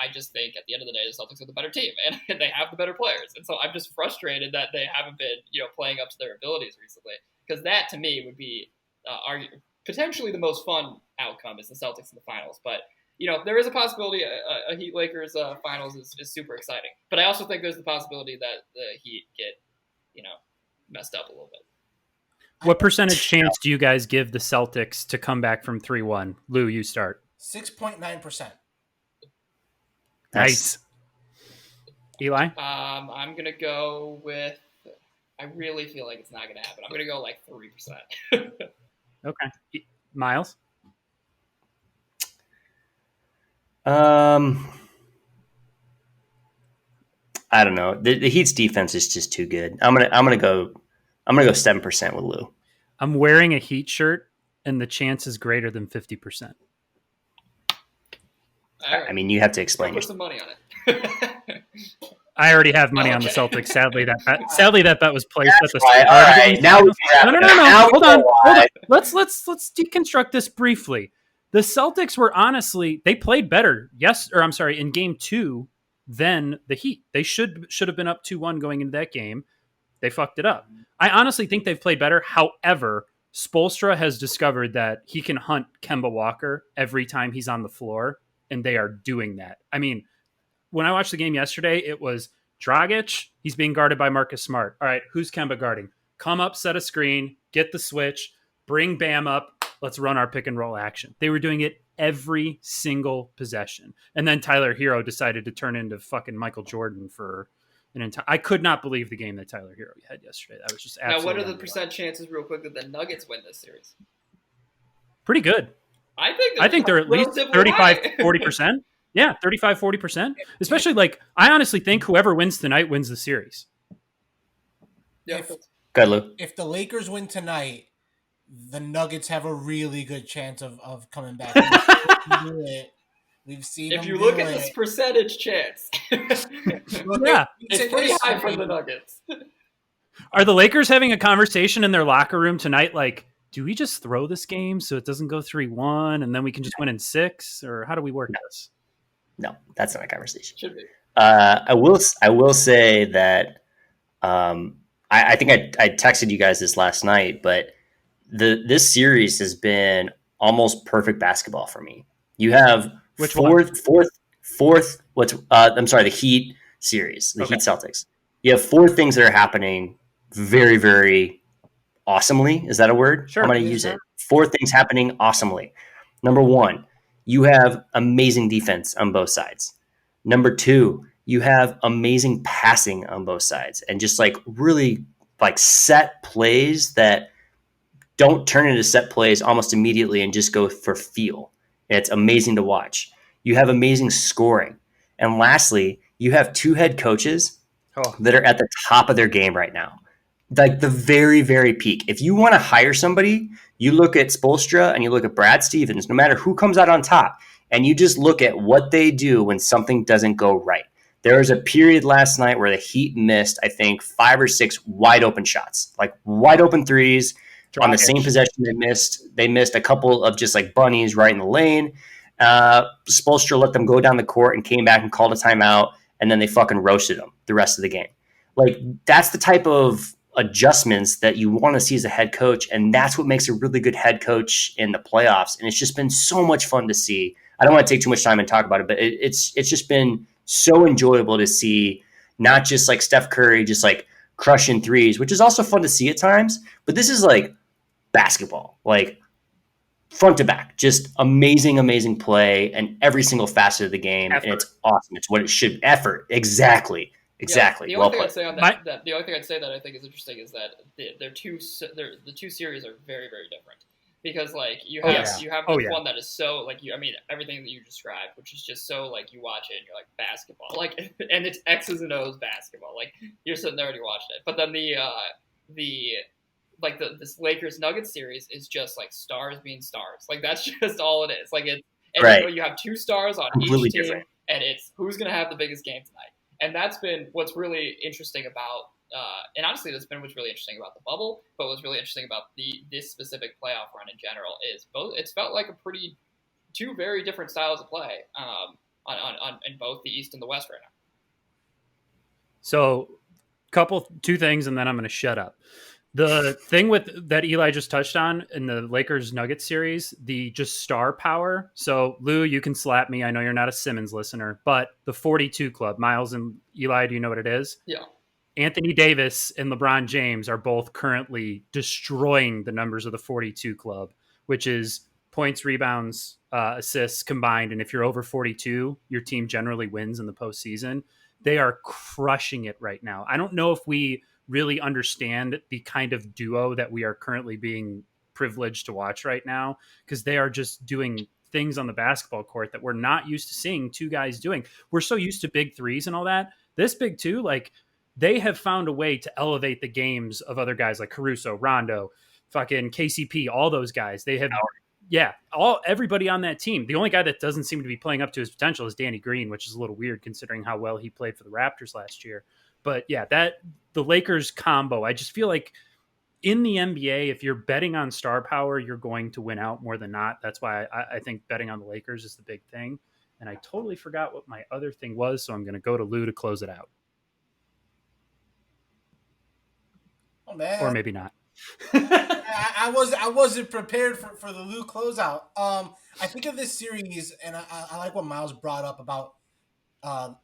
I just think at the end of the day, the Celtics are the better team, and they have the better players. And so I'm just frustrated that they haven't been, playing up to their abilities recently. Because that, to me, would be potentially the most fun outcome is the Celtics in the finals. But there is a possibility a Heat Lakers finals is super exciting. But I also think there's the possibility that the Heat get messed up a little bit. What percentage chance do you guys give the Celtics to come back from 3-1? Lou, you start. 6.9%. Nice. Eli? I'm going to go with, I really feel like it's not going to happen. I'm going to go like 3%. Okay. Myles? I don't know. The Heat's defense is just too good. I'm gonna go 7% with Lou. I'm wearing a Heat shirt, and the chance is greater than 50%. Right. I mean, you have to explain. Put some money on it. I already have money on the Celtics. Sadly, that bet was placed at the start. All right, now no. Hold on. Let's deconstruct this briefly. The Celtics were honestly, they played better. In game 2 than the Heat. They should have been up 2-1 going into that game. They fucked it up. I honestly think they've played better. However, Spoelstra has discovered that he can hunt Kemba Walker every time he's on the floor, and they are doing that. I mean, when I watched the game yesterday, it was Dragic. He's being guarded by Marcus Smart. All right, who's Kemba guarding? Come up, set a screen, get the switch, bring Bam up. Let's run our pick and roll action. They were doing it every single possession. And then Tyler Hero decided to turn into fucking Michael Jordan for an entire... I could not believe the game that Tyler Hero had yesterday. That was just absolutely... Now, what are the percent chances, real quick, that the Nuggets win this series? Pretty good. I think they're at least 35, 40%. Yeah, 35, 40%. Especially, I honestly think whoever wins tonight wins the series. Yeah. Good, Lou. If the Lakers win tonight, the Nuggets have a really good chance of coming back. We've seen if you look at this percentage chance, yeah, it's pretty high for the Nuggets. Are the Lakers having a conversation in their locker room tonight? Like, do we just throw this game so it doesn't go 3-1 and then we can just win in 6? Or how do we work this? No, that's not a conversation. Should be. I will say that I think I texted you guys this last night, but this series has been almost perfect basketball for me. You have the Heat series, the Heat Celtics. You have 4 things that are happening very, very awesomely. Is that a word? Sure. I'm going to use it. 4 things happening awesomely. Number 1, you have amazing defense on both sides. Number 2, you have amazing passing on both sides and just really set plays that don't turn into set plays almost immediately and just go for feel. It's amazing to watch. You have amazing scoring. And lastly, you have 2 head coaches that are at the top of their game right now. The very, very peak. If you want to hire somebody, you look at Spoelstra and you look at Brad Stevens, no matter who comes out on top, and you just look at what they do when something doesn't go right. There was a period last night where the Heat missed, I think, 5 or 6 wide open shots, wide open threes. On the same possession they missed a couple of just bunnies right in the lane. Spoelstra let them go down the court and came back and called a timeout, and then they fucking roasted them the rest of the game. That's the type of adjustments that you want to see as a head coach, and that's what makes a really good head coach in the playoffs. And it's just been so much fun to see. I don't want to take too much time and talk about it, but it's just been so enjoyable to see, not just Steph Curry just crushing threes, which is also fun to see at times, but this is basketball, front to back, just amazing play and every single facet of the game. Effort. And it's awesome. It's what it should. Effort. Exactly. Yeah, the only thing I'd say on that, the only thing I'd say that I think is interesting is that the 2 series are very, very different, because you have one that is so everything that you described, which is just so you watch it and you're basketball, and it's X's and O's basketball, you're sitting there and you're watching it. But then this Lakers Nuggets series is just stars being stars. That's just all it is. Right. You have 2 stars on each team, different. And it's who's going to have the biggest game tonight. And that's been what's really interesting about, and honestly, that's been what's really interesting about the bubble, but what's really interesting about this specific playoff run in general is it's felt like 2 very different styles of play in both the East and the West right now. So, 2 things, and then I'm going to shut up. The thing with that Eli just touched on in the Lakers Nuggets series, the just star power. So Lou, you can slap me. I know you're not a Simmons listener, but the 42 club, Myles and Eli, do you know what it is? Yeah. Anthony Davis and LeBron James are both currently destroying the numbers of the 42 club, which is points, rebounds, assists combined. And if you're over 42, your team generally wins in the postseason. They are crushing it right now. I don't know if we really understand the kind of duo that we are currently being privileged to watch right now, because they are just doing things on the basketball court that we're not used to seeing two guys doing. We're so used to big threes and all that. This big two, like, they have found a way to elevate the games of other guys like Caruso, Rondo, fucking KCP, all those guys. They have, everybody on that team. The only guy that doesn't seem to be playing up to his potential is Danny Green, which is a little weird considering how well he played for the Raptors last year. But yeah, the Lakers combo, I just feel like in the NBA, if you're betting on star power, you're going to win out more than not. That's why I think betting on the Lakers is the big thing. And I totally forgot what my other thing was, so I'm going to go to Lou to close it out. Oh man, or maybe not. I wasn't prepared for the Lou closeout. I think of this series, and I like what Myles brought up about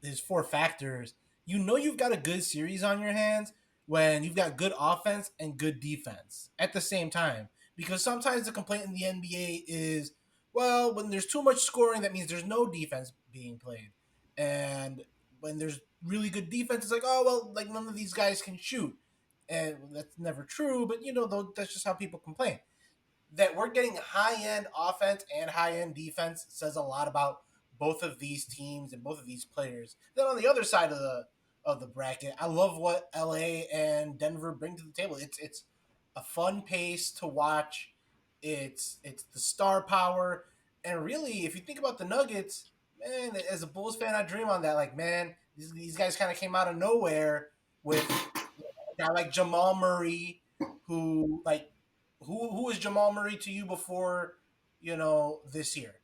his 4 factors. You know you've got a good series on your hands when you've got good offense and good defense at the same time. Because sometimes the complaint in the NBA is, well, when there's too much scoring, that means there's no defense being played. And when there's really good defense, it's like, oh, well, like none of these guys can shoot. And that's never true, but that's just how people complain. That we're getting high-end offense and high-end defense says a lot about both of these teams and both of these players. Then on the other side of the bracket, I love what LA and Denver bring to the table. It's a fun pace to watch. It's the star power, and really, if you think about the Nuggets, man, as a Bulls fan, I dream on that. Like, man, these guys kind of came out of nowhere with a guy like Jamal Murray, who was Jamal Murray to you before, this year?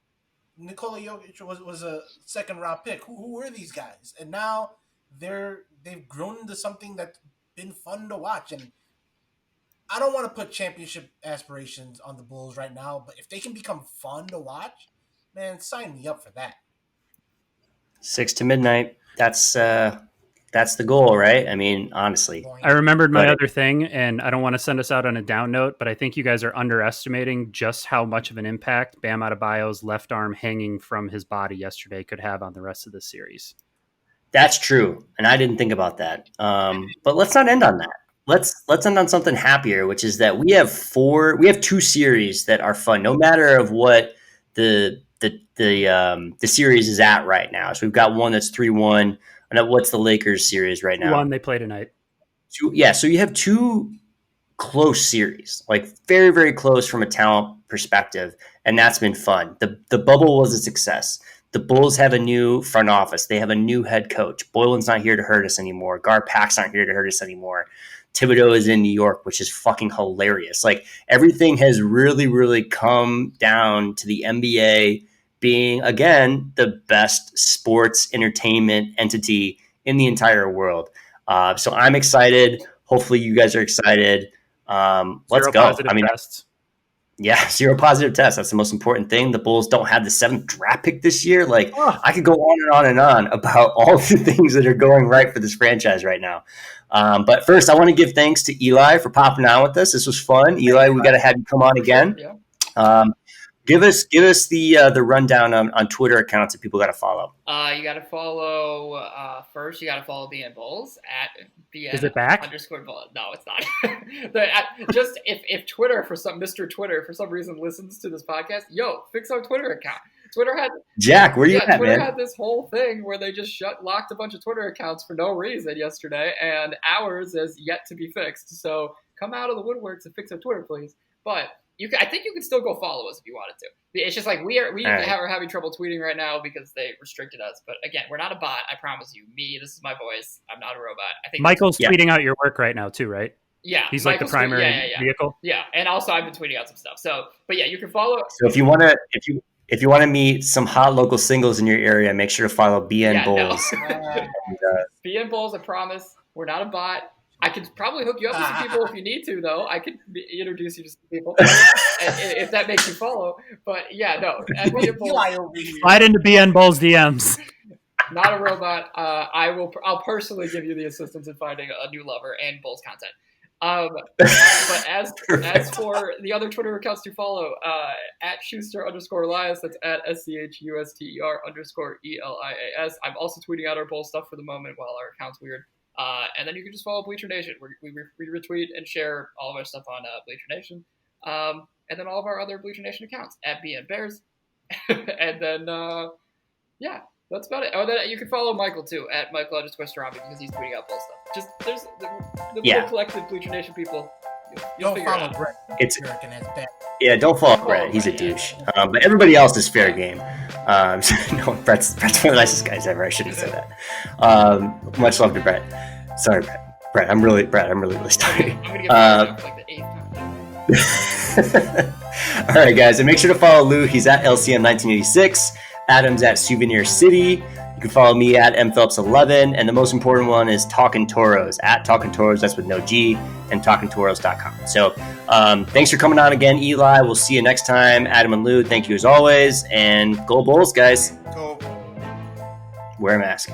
Nikola Jokic was a second round pick. Who were these guys? And now they've grown into something that's been fun to watch. And I don't want to put championship aspirations on the Bulls right now, but if they can become fun to watch, man, sign me up for that. 6 to midnight. That's the goal, right? I mean, honestly. I remembered my other thing, and I don't want to send us out on a down note, but I think you guys are underestimating just how much of an impact Bam Adebayo's left arm hanging from his body yesterday could have on the rest of the series. That's true, and I didn't think about that. But let's not end on that. Let's end on something happier, which is that we have 2 series that are fun, no matter of what the series is at right now. So we've got one that's 3-1. And what's the Lakers series right now? 1 they play tonight. So you have 2 close series, like very, very close from a talent perspective, and that's been fun. The bubble was a success. The Bulls have a new front office. They have a new head coach. Boylan's not here to hurt us anymore. Garpax's not here to hurt us anymore. Thibodeau is in New York, which is fucking hilarious. Like, everything has really, really come down to the NBA being, again, the best sports entertainment entity in the entire world. So I'm excited. Hopefully you guys are excited. Let's go. I mean, tests. Yeah, 0 positive tests. That's the most important thing. The Bulls don't have the 7th draft pick this year. Like, I could go on and on and on about all the things that are going right for this franchise right now. But first, I want to give thanks to Eli for popping on with us. This was fun. Eli, we got to have you come on again. Yeah. Give us the rundown on Twitter accounts that people got to follow. You got to follow first. You got to follow BN Bulls at BN. Is it back? _Bulls. No, it's not. Just if Twitter Mr. Twitter for some reason listens to this podcast, fix our Twitter account. Twitter had Jack. Where you at, Twitter man? had this whole thing where they just locked a bunch of Twitter accounts for no reason yesterday, and ours is yet to be fixed. So come out of the woodworks and fix our Twitter, please. But I think you can still go follow us if you wanted to. It's just like we are having trouble tweeting right now because they restricted us. But again, we're not a bot. I promise you. This is my voice. I'm not a robot. I think Michael's tweeting out your work right now too, right? Yeah, he's Michael's like the primary vehicle. Yeah, and also I've been tweeting out some stuff. So, but yeah, you can follow. So if you want to meet some hot local singles in your area, make sure to follow BN Bulls. BN Bulls. I promise. We're not a bot. I could probably hook you up with some people if you need to, though. I could introduce you to some people if that makes you follow. But yeah, no. Slide into BN Bulls DMs. Not a robot. I'll personally give you the assistance in finding a new lover and Bulls content. But as for the other Twitter accounts to follow, at Schuster_Elias, that's at SCHUSTER_ELIAS. I'm also tweeting out our Bulls stuff for the moment while our account's weird. And then you can just follow Bleacher Nation. We retweet and share all of our stuff on Bleacher Nation. And then all of our other Bleacher Nation accounts at BN Bears. And then, yeah, that's about it. Oh, then you can follow Michael too at Michael_Stromby because he's tweeting out Bull stuff. Just there's the full collective Bleacher Nation people. You'll don't follow Brett. Don't follow Brett. He's a douche. But everybody else is fair game. No, Brett's one of the nicest guys ever. I shouldn't say that. Much love to Brett. Sorry, Brett. I'm really sorry. I'm gonna get like the 8th time. All right, guys, and make sure to follow Lou. He's at LCM1986. Adam's at Souvenir City. You can follow me at mphillips11, and the most important one is Talkin Toros at Talkin Toros. That's with no G, and talkintoros.com. So, thanks for coming on again, Eli. We'll see you next time. Adam and Lou, thank you as always, and go Bulls, guys. Go. Wear a mask.